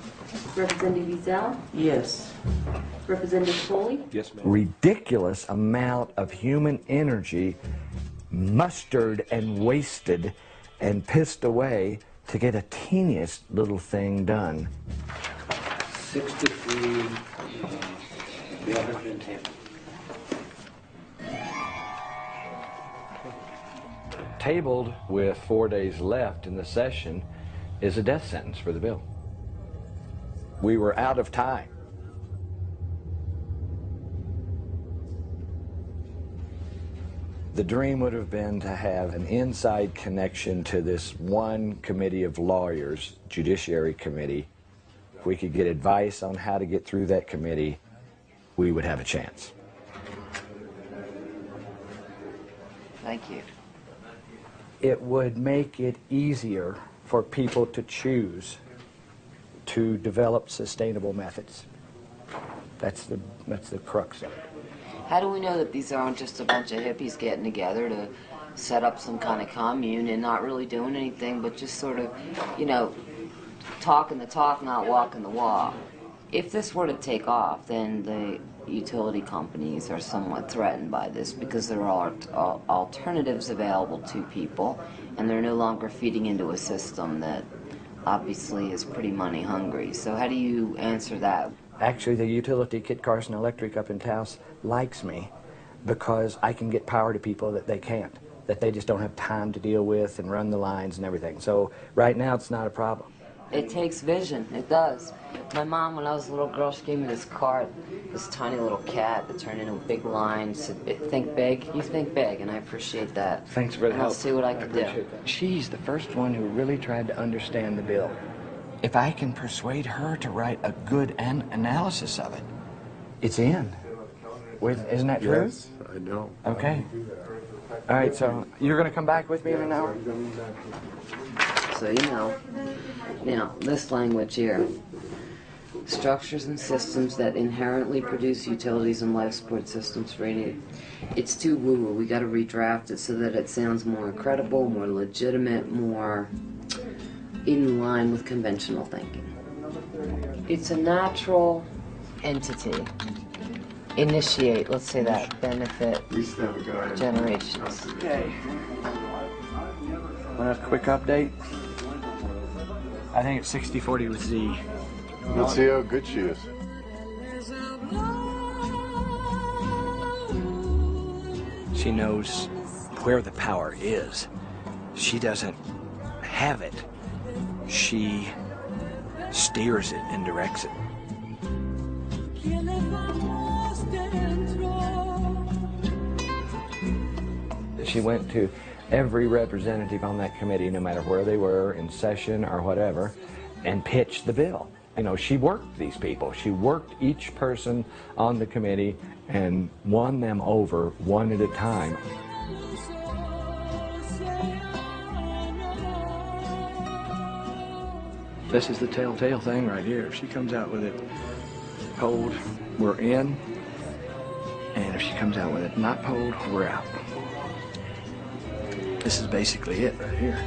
Representative Ezell? Yes. Representative Foley? Yes, ma'am. Ridiculous amount of human energy mustered and wasted and pissed away to get a teeniest little thing done. 63, bill has been tabled. Tabled with 4 days left in the session is a death sentence for the bill. We were out of time. The dream would have been to have an inside connection to this one committee of lawyers, Judiciary Committee. If we could get advice on how to get through that committee, we would have a chance. Thank you. It would make it easier for people to choose to develop sustainable methods. That's the crux of it. How do we know that these aren't just a bunch of hippies getting together to set up some kind of commune and not really doing anything but just sort of, you know, talking the talk, not walking the walk? If this were to take off, then the utility companies are somewhat threatened by this because there are alternatives available to people, and they're no longer feeding into a system that obviously is pretty money hungry. So how do you answer that? Actually, the utility, Kit Carson Electric up in Taos, likes me because I can get power to people that they can't, that they just don't have time to deal with and run the lines and everything. So right now it's not a problem. It takes vision, it does. My mom, when I was a little girl, she gave me this card, this tiny little cat that turned into a big line, said, think big, you think big, and I appreciate that. Thanks for the and help. I'll see what I can do. That. She's the first one who really tried to understand the bill. If I can persuade her to write a good analysis of it, it's in. Isn't that true? Yes, I know. Okay. All right, so you're going to come back with me in an hour? So, you know, now, this language here, structures and systems that inherently produce utilities and life support systems for any, it's too woo-woo. We got to redraft it so that it sounds more credible, more legitimate, more in line with conventional thinking. It's a natural entity. Initiate, let's say that, benefit generations. Okay. Want a quick update? I think it's 60-40 with Z. Let's see how good she is. She knows where the power is. She doesn't have it. She steers it and directs it. She went to every representative on that committee, no matter where they were, in session or whatever, and pitched the bill. You know, she worked these people. She worked each person on the committee and won them over one at a time. This is the telltale thing right here. If she comes out with it pulled, we're in. And if she comes out with it not pulled, we're out. This is basically it right here.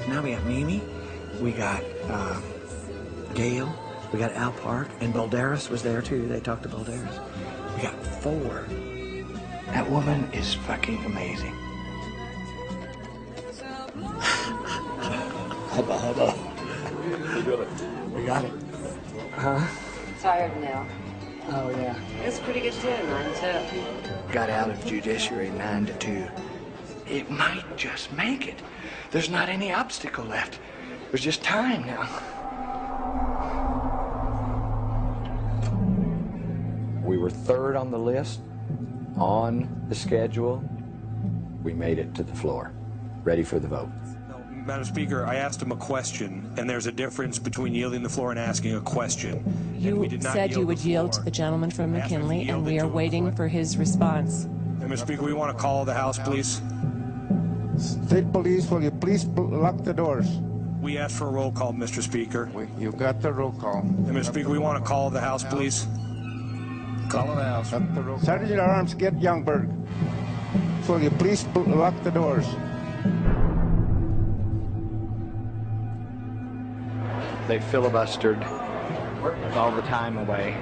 Now we got Mimi, we got Gail, we got Al Park, and Balderas was there too. They talked to Balderas. We got 4. That woman is fucking amazing. Hubba hubba. We got it. We got it. Huh? Tired now. Oh yeah. It's pretty good too, 9 to. Got out of judiciary 9 to 2. It might just make it. There's not any obstacle left. There's just time now. We were 3rd on the list, on the schedule. We made it to the floor, ready for the vote. Madam Speaker, I asked him a question, and there's a difference between yielding the floor and asking a question. You said you would yield to the gentleman from McKinley, and we are waiting for his response. Madam Speaker, we want to call the House, please. State Police, will you please lock the doors? We asked for a roll call, Mr. Speaker. You got the roll call. Mr. Speaker, we want to call the House, please. Call the House. Sergeant at Arms, get Youngberg. Will you please lock the doors? They filibustered all the time away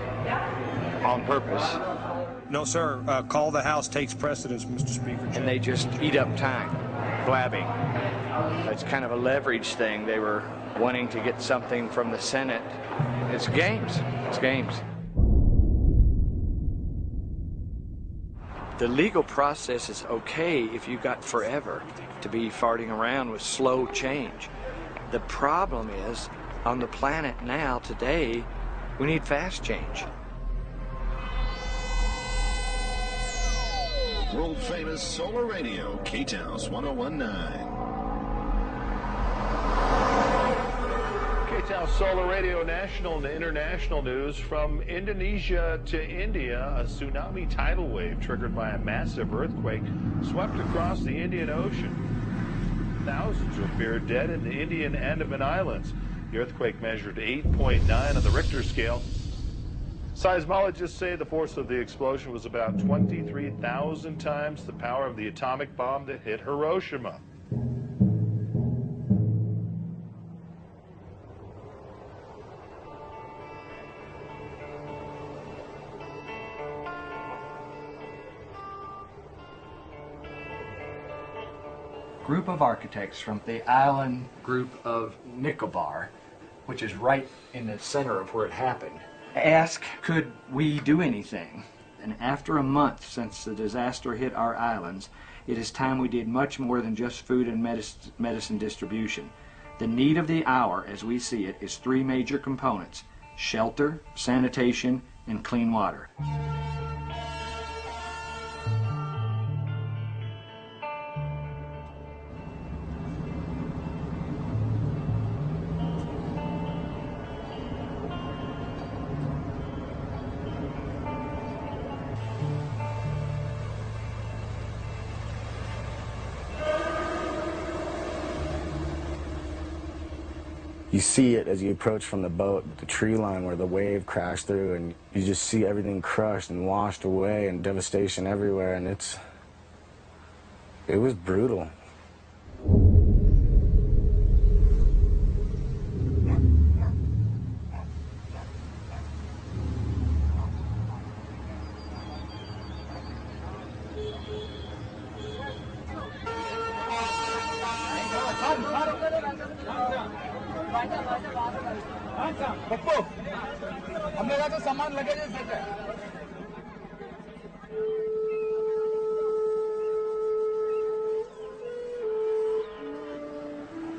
on purpose. No, sir. Call the House takes precedence, Mr. Speaker. And they just eat up time, blabbing. It's kind of a leverage thing. They were wanting to get something from the Senate. It's games. It's games. The legal process is okay if you got forever to be farting around with slow change. The problem is, on the planet now, today, we need fast change. World famous solar radio, K-Taus 1019. K-Taus Solar Radio national and international news. From Indonesia to India, a tsunami tidal wave triggered by a massive earthquake swept across the Indian Ocean. Thousands were feared dead in the Indian Andaman Islands. The earthquake measured 8.9 on the Richter scale. Seismologists say the force of the explosion was about 23,000 times the power of the atomic bomb that hit Hiroshima. group of architects from the island group of Nicobar, which is right in the center of where it happened, asked, could we do anything? And after a month since the disaster hit our islands, it is time we did much more than just food and medicine distribution. The need of the hour, as we see it, is three major components: shelter, sanitation, and clean water. You see it as you approach from the boat, the tree line where the wave crashed through, and you just see everything crushed and washed away and devastation everywhere, and it was brutal.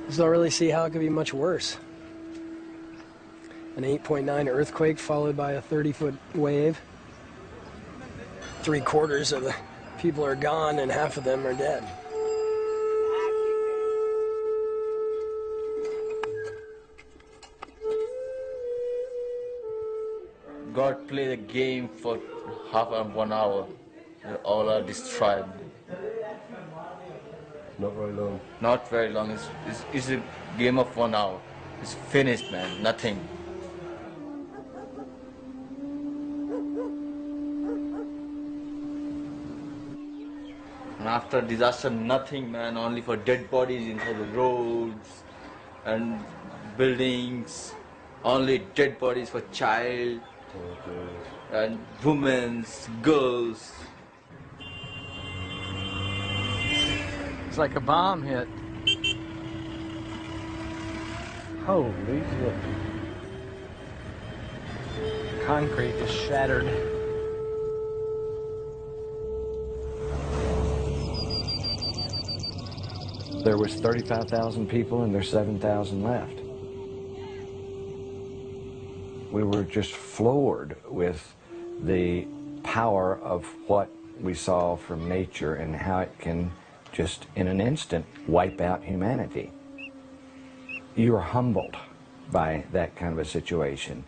I just don't really see how it could be much worse. An 8.9 earthquake followed by a 30-foot wave. 3/4 of the people are gone and half of them are dead. God played a game for half and 1 hour. All are destroyed. Not very long. Not very long. It's a game of 1 hour. It's finished, man. Nothing. And after disaster, nothing, man. Only for dead bodies inside the roads and buildings. Only dead bodies for child and women, girls. It's like a bomb hit. Holy shit. Concrete is shattered. There was 35,000 people and there's 7,000 left. We were just floored with the power of what we saw from nature and how it can just in an instant wipe out humanity. You are humbled by that kind of a situation.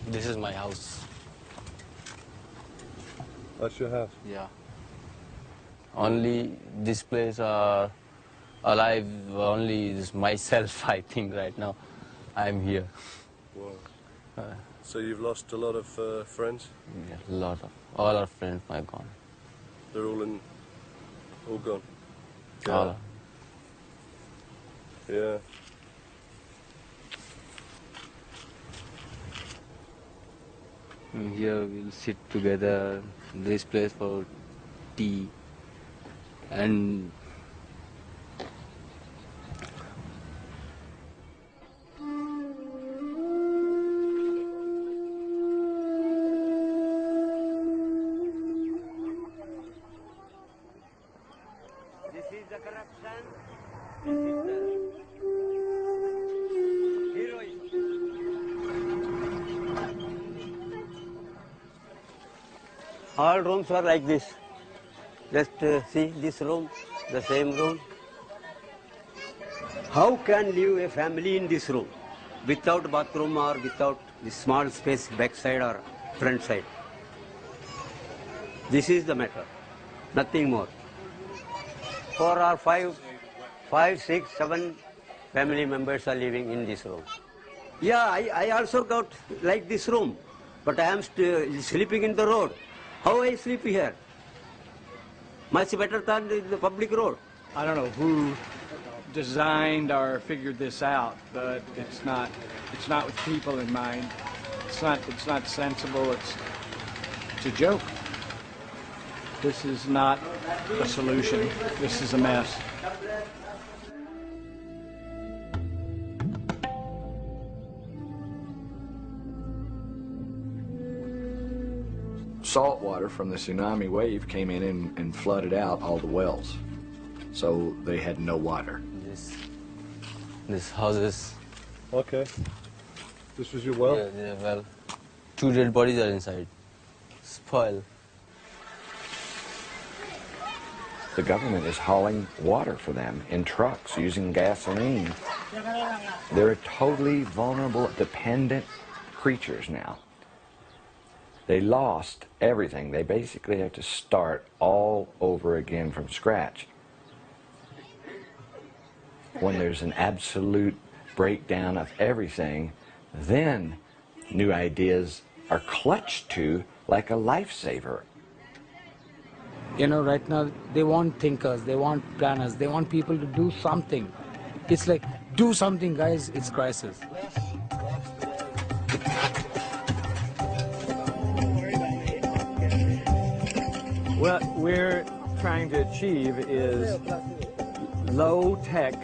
This is my house. That's your house? Yeah. Only this place alive, only is myself, I think, right now. I'm here. Wow. So you've lost a lot of friends? Yeah, a lot of, all our friends are gone. They're all gone? Yeah. All. Yeah. Here we'll sit together in this place for tea and all rooms are like this. Just see this room, the same room. How can live a family in this room without bathroom or without this small space backside or front side? This is the matter, nothing more. 4 or 5, 6, 7 family members are living in this room. Yeah, I also got like this room, but I am sleeping in the road. How I sleep here? Much better than the public road. I don't know who designed or figured this out, but it's not with people in mind. It's not sensible. It's a joke. This is not a solution. This is a mess. Salt water from the tsunami wave came in and flooded out all the wells. So they had no water. This houses. Okay. This was your well? Yeah, well. 2 dead bodies are inside. Spoil. The government is hauling water for them in trucks using gasoline. They're totally vulnerable, dependent creatures now. They lost everything. They basically have to start all over again from scratch. When there's an absolute breakdown of everything, then new ideas are clutched to like a lifesaver. You know, right now they want thinkers, they want planners, they want people to do something. It's like, do something, guys, it's crisis. What we're trying to achieve is low-tech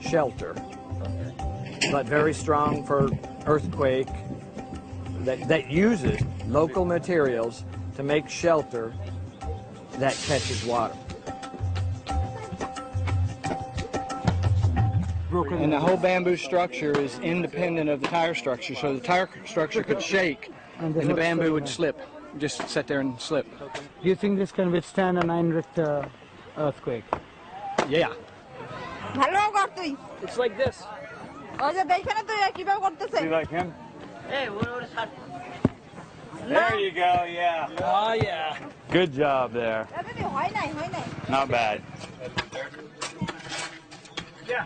shelter, but very strong for earthquake, that uses local materials to make shelter that catches water. And the whole bamboo structure is independent of the tire structure, so the tire structure could shake and the bamboo would slip, just sit there and slip. Do you think this can withstand a 9 Richter earthquake? Yeah. It's like this. You like him? There you go, yeah. Oh, yeah. Good job there. Not bad. Yeah.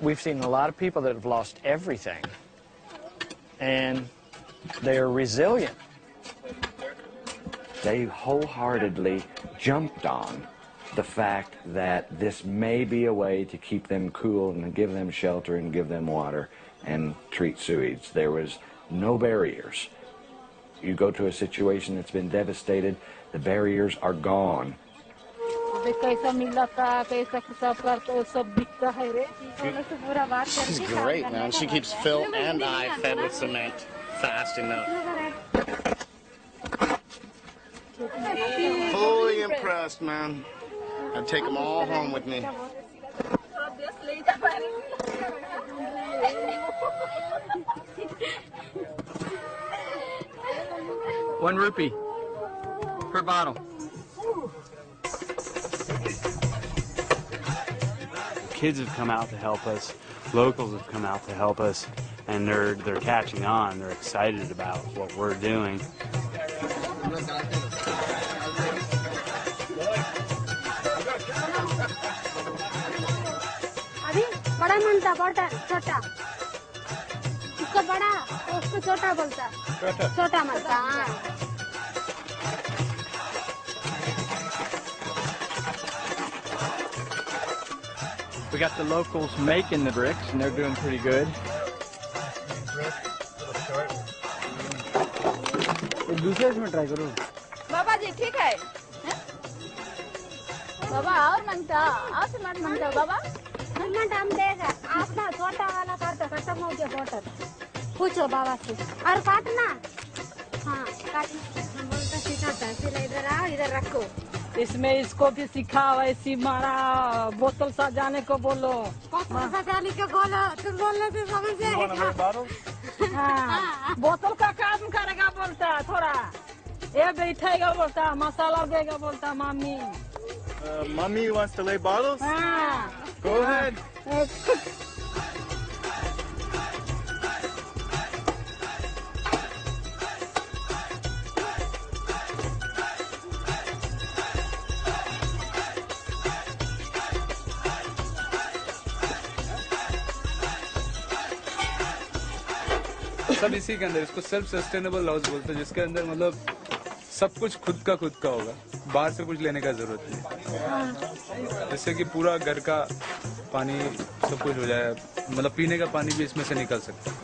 We've seen a lot of people that have lost everything, and they're resilient. They wholeheartedly jumped on the fact that this may be a way to keep them cool and give them shelter and give them water and treat sewage. There was no barriers. You go to a situation that's been devastated, the barriers are gone. She's great, man. She keeps Phil and I fed with cement fast enough. Fully impressed, man. I'd take them all home with me. 1 rupee per bottle. Kids have come out to help us. Locals have come out to help us, and they're catching on. They're excited about what we're doing. बड़ा मनता बड़ा छोटा इसको बड़ा उसको छोटा बोलता छोटा मनता हाँ We got the locals making the bricks, and they're doing pretty good. दूसरे इसमें ट्राई करो बाबा जी ठीक है बाबा और मनता और मत मनता बाबा पेमेंट हम देगा आपका छोटा वाला करते खत्म हो गया बॉटल पूछो बाबा से और काटना हाँ काटना हम बोलते सिखाता है फिर इधर आओ इधर रखो इसमें इसको भी सिखाओ ऐसी मारा बोतल सजाने को बोलो सजाने को बोलो तुम बोलने से समझ जाएगा हाँ बोतल का काम करेगा बोलता थोड़ा ये बैठेगा बोलता मसाला देगा बोलता mummy Mommy wants to lay bottles? Go ahead. सब इसी के अंदर इसको सेल्फ सस्टेनेबल हाउस बोलते हैं जिसके अंदर मतलब सब कुछ खुद का होगा बाहर से कुछ लेने का जरूरत नहीं जिससे कि पूरा घर का पानी सब कुछ हो जाए मतलब पीने का पानी भी इसमें से निकल सकता है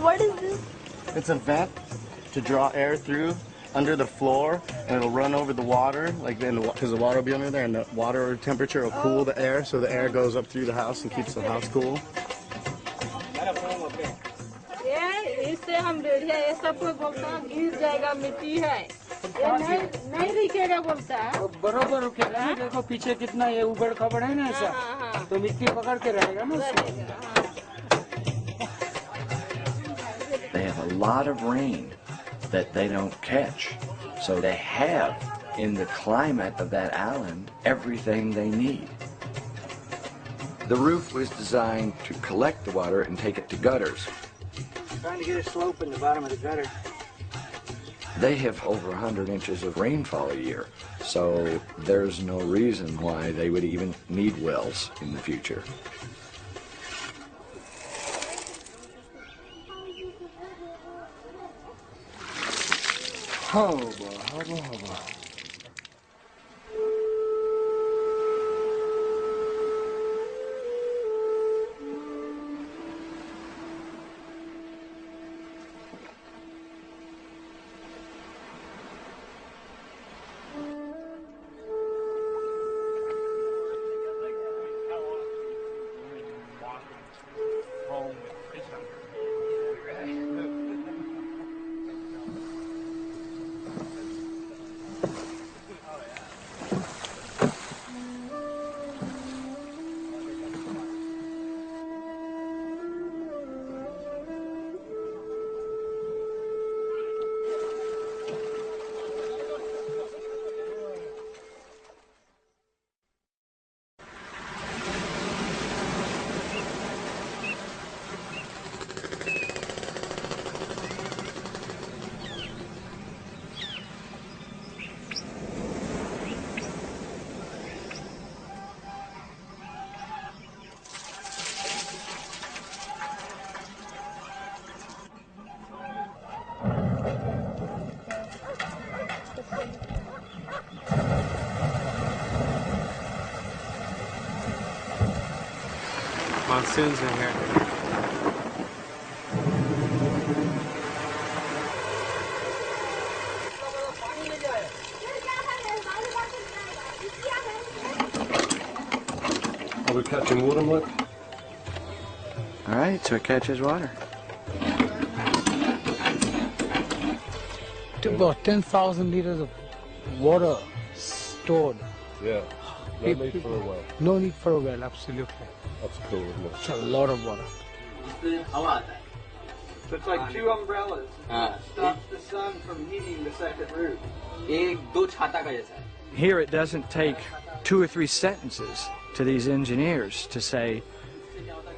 what is this? It's a vent to draw air through under the floor, and it'll run over the water, like because the water will be under there, and the water temperature will cool the air, so the air goes up through the house and keeps the house cool. इससे हम radio ये सब कोई बोलता है गिर जाएगा मिट्टी है ये नहीं रुकेगा बोलता है बरोबर रुकेगा ना देखो पीछे कितना ये उबड़ खबड़ है ना ऐसा तो मिट्टी पकड़ के रहेगा ना They have a lot of rain that they don't catch, so they have in the climate of that island everything they need. The roof was designed to collect the water and take it to gutters. Trying to get a slope in the bottom of the gutter. They have over 100 inches of rainfall a year, so there's no reason why they would even need wells in the future. Hubba. Monsoons in here. Are we catching water, Mike? All right, so it catches water. About 10,000 liters of water stored. Yeah. No need for a well. No need for a well, absolutely. That's cool, isn't it? It's a lot of water. So it's like two umbrellas. Stops the sun from heating the second roof. Here it doesn't take 2 or 3 sentences to these engineers to say,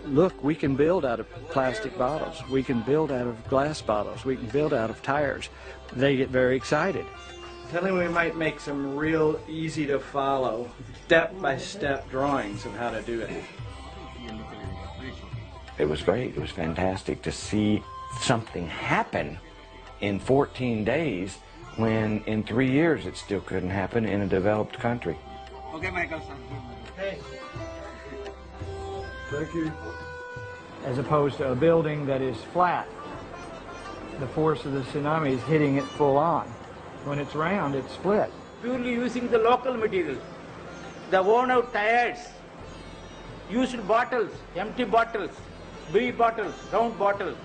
look, we can build out of plastic bottles, we can build out of glass bottles, we can build out of tires. They get very excited. Tell him we might make some real easy to follow, step-by-step drawings of how to do it. It was great. It was fantastic to see something happen in 14 days when in 3 years it still couldn't happen in a developed country. Okay, Michael. Hey. Thank you. As opposed to a building that is flat. The force of the tsunami is hitting it full on. When it's round, it's split. Purely using the local material. The worn-out tires, used bottles, empty bottles, big bottles, round bottles,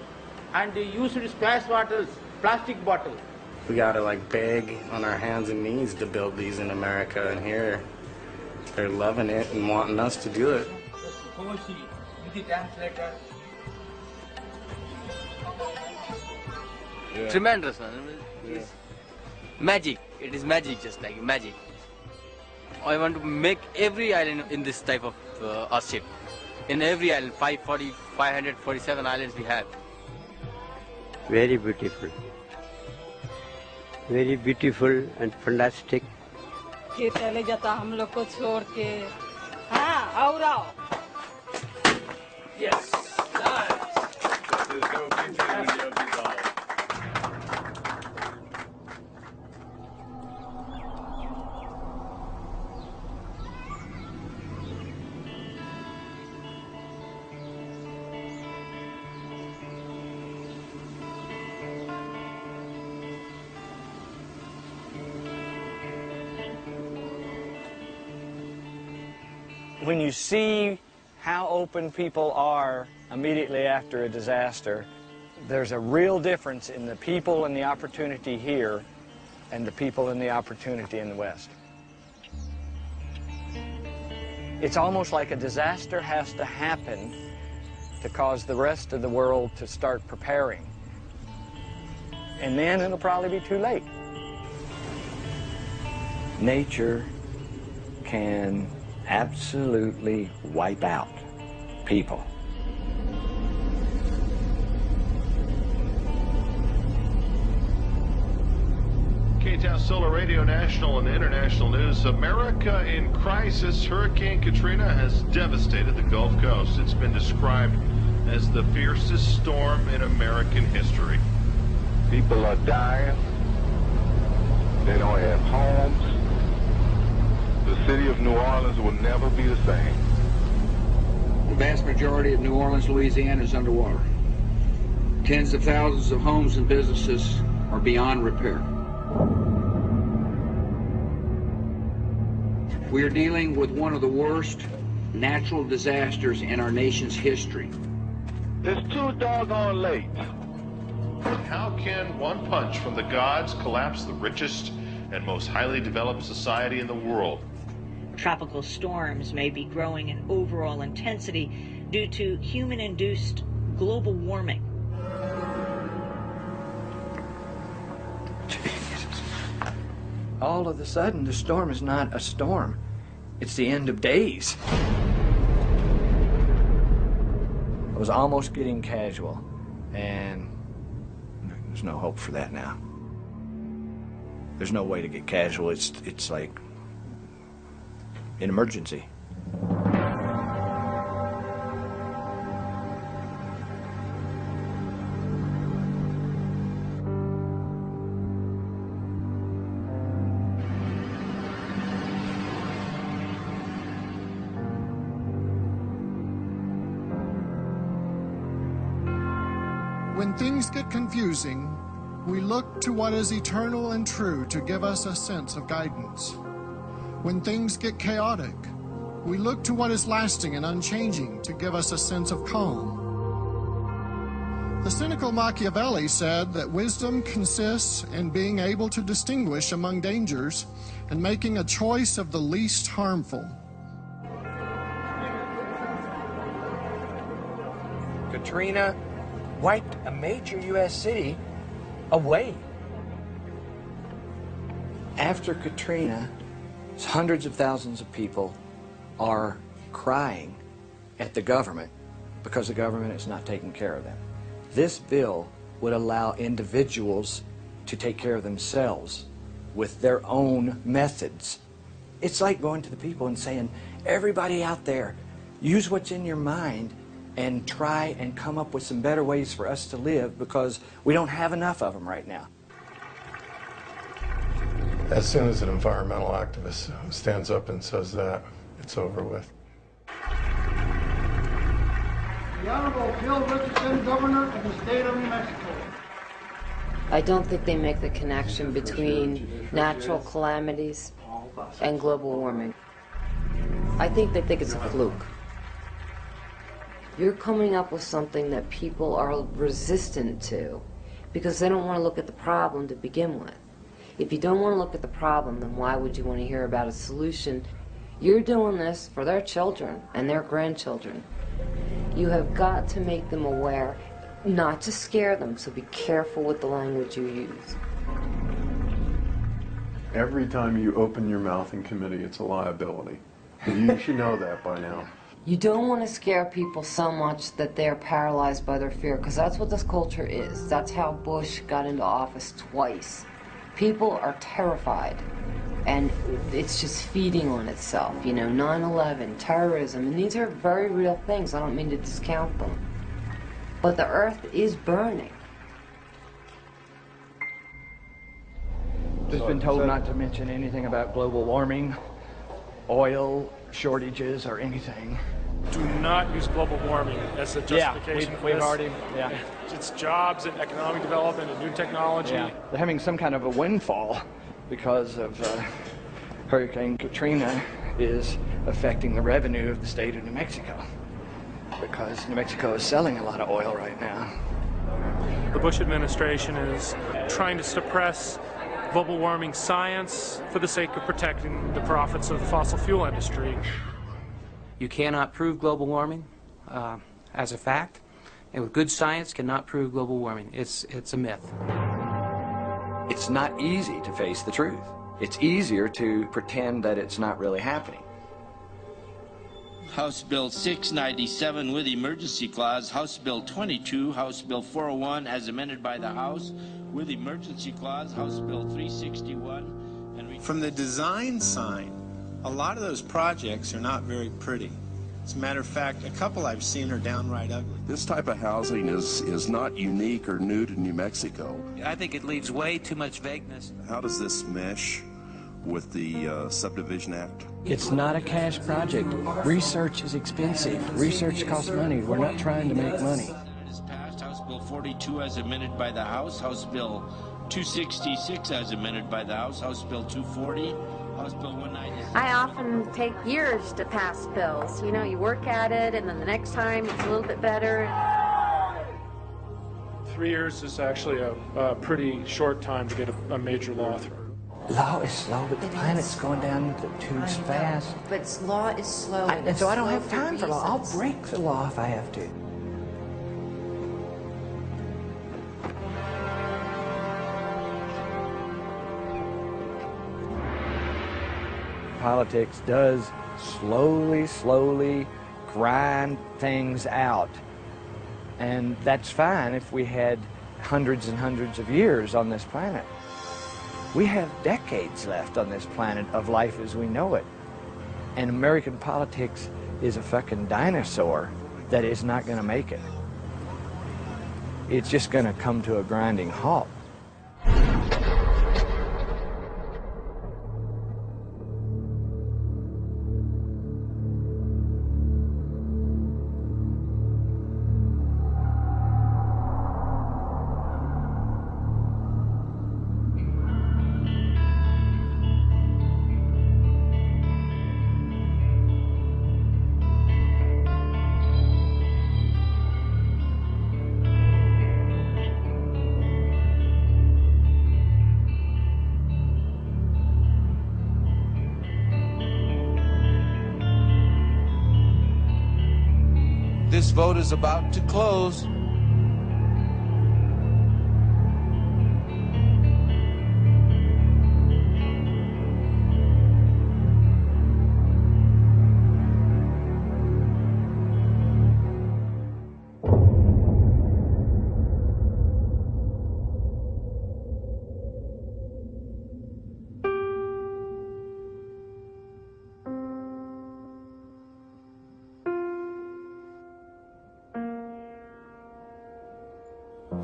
and the used splash bottles, plastic bottles. We gotta like beg on our hands and knees to build these in America, and here they're loving it and wanting us to do it. Yeah. Tremendous, man. Yeah. Magic. It is magic, just like magic. I want to make every island in this type of ship. In every island, 547 islands we have. Very beautiful. Very beautiful and fantastic. चले जाता हम लोग को छोड़ के हाँ और आओ Yes. when you see how open people are immediately after a disaster, there's a real difference in the people and the opportunity here and the people and the opportunity in the West. It's almost like a disaster has to happen to cause the rest of the world to start preparing. And then it'll probably be too late. Nature can absolutely wipe out people. K-Town Solar Radio National and International News. America in crisis. Hurricane Katrina has devastated the Gulf Coast. It's been described as the fiercest storm in American history. People are dying. They don't have homes. The city of New Orleans will never be the same. The vast majority of New Orleans, Louisiana is underwater. Tens of thousands of homes and businesses are beyond repair. We are dealing with one of the worst natural disasters in our nation's history. It's too doggone late. How can one punch from the gods collapse the richest and most highly developed society in the world? Tropical storms may be growing in overall intensity due to human-induced global warming. All of a sudden, the storm is not a storm. It's the end of days. I was almost getting casual, and there's no hope for that now. There's no way to get casual. It's like an emergency. When things get confusing, we look to what is eternal and true to give us a sense of guidance. When things get chaotic, we look to what is lasting and unchanging to give us a sense of calm. The cynical Machiavelli said that wisdom consists in being able to distinguish among dangers and making a choice of the least harmful. Katrina wiped a major U.S. city away. After Katrina, hundreds of thousands of people are crying at the government because the government is not taking care of them. This bill would allow individuals to take care of themselves with their own methods. It's like going to the people and saying, everybody out there, use what's in your mind and try and come up with some better ways for us to live because we don't have enough of them right now. As soon as an environmental activist stands up and says that, it's over with. The Honorable Bill Richardson, Governor of the State of New Mexico. I don't think they make the connection between natural calamities and global warming. I think they think it's a fluke. You're coming up with something that people are resistant to because they don't want to look at the problem to begin with. If you don't want to look at the problem, then why would you want to hear about a solution? You're doing this for their children and their grandchildren. You have got to make them aware, not to scare them, so be careful with the language you use. Every time you open your mouth in committee, it's a liability. You should know that by now. You don't want to scare people so much that they're paralyzed by their fear, because that's what this culture is. That's how Bush got into office twice. People are terrified, and it's just feeding on itself. You know, 9/11, terrorism, and these are very real things. I don't mean to discount them. But the earth is burning. Just been told not to mention anything about global warming, oil shortages, or anything. Do not use global warming as a justification for we've this. already, It's jobs and economic development and new technology. Yeah. They're having some kind of a windfall because of Hurricane Katrina is affecting the revenue of the state of New Mexico, because New Mexico is selling a lot of oil right now. The Bush administration is trying to suppress global warming science for the sake of protecting the profits of the fossil fuel industry. You cannot prove global warming as a fact, and with good science cannot prove global warming. It's a myth. It's not easy to face the truth. It's easier to pretend that it's not really happening. House Bill 697 with emergency clause, House Bill 22, House Bill 401 as amended by the House with emergency clause, House Bill 361. And from the design side, a lot of those projects are not very pretty. As a matter of fact, a couple I've seen are downright ugly. This type of housing is not unique or new to New Mexico. I think it leaves way too much vagueness. How does this mesh with the Subdivision Act? It's not a cash project. Research is expensive. Research costs money. We're not trying to make money. It is passed. House Bill 42 as amended by the House, House Bill 266 as amended by the House, House Bill 240, House Bill 196. I often take years to pass bills. You know, you work at it, and then the next time it's a little bit better. 3 years is actually a pretty short time to get a major law through. Law is slow, but the planet's going down the tubes fast. But law is slow. And so I don't have time for law. I'll break the law if I have to. Politics does slowly grind things out. And that's fine if we had hundreds and hundreds of years on this planet. We have decades left on this planet of life as we know it. And American politics is a fucking dinosaur that is not going to make it. It's just going to come to a grinding halt. This vote is about to close.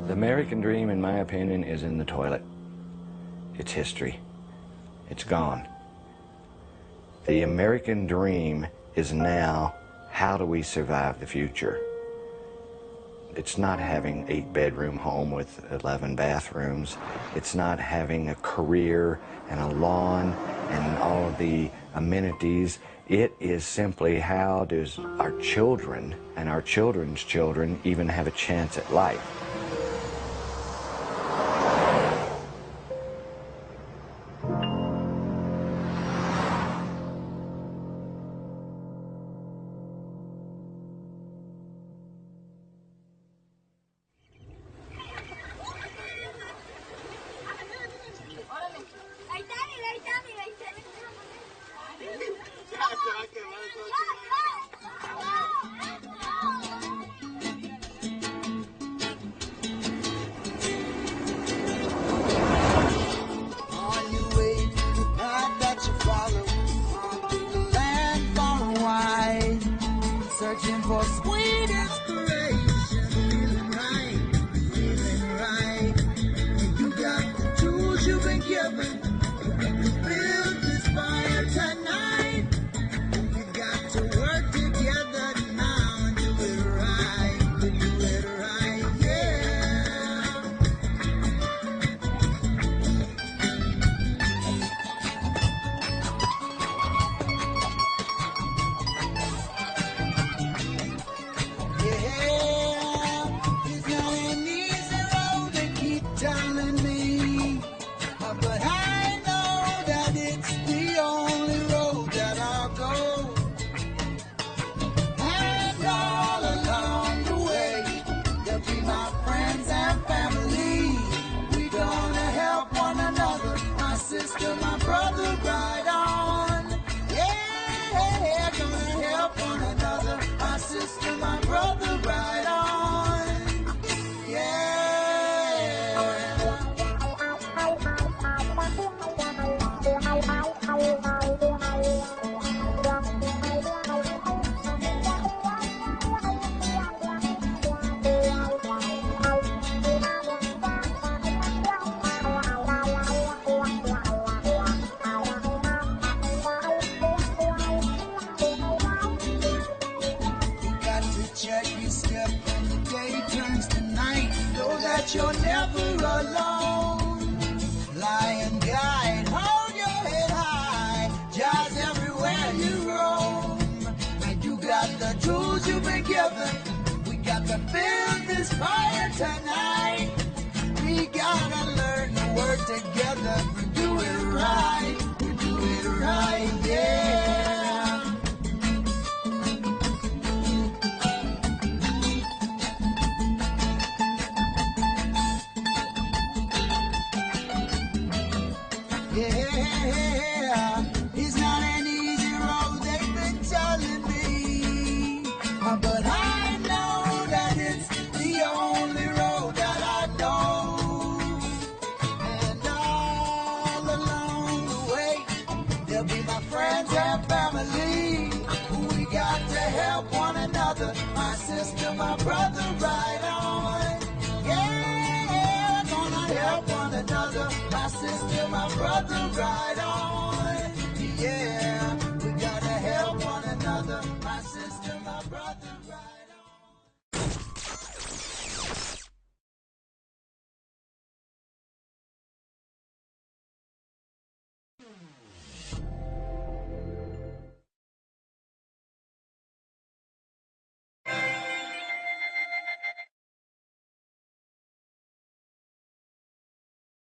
The American dream, in my opinion, is in the toilet. It's history. It's gone. The American dream is now, how do we survive the future? It's not having an 8-bedroom home with 11 bathrooms. It's not having a career and a lawn and all of the amenities. It is simply, how does our children and our children's children even have a chance at life? Searching for sweet inspiration, feeling right. And you got the tools you've been given to build this fire tonight. You got to work. you've been given. We got to build this fire tonight. We gotta learn to work together. Do it right. Do it right, yeah. Yeah, it's not an easy road, they've been telling me, but I know that it's the only road that I know. And all along the way, they'll be my friends and family. We got to help one another, my sister, my brother, right on. Yeah, gonna help one another, my sister, my brother, right on. Yeah, we gotta help one another, my sister, my brother, right on.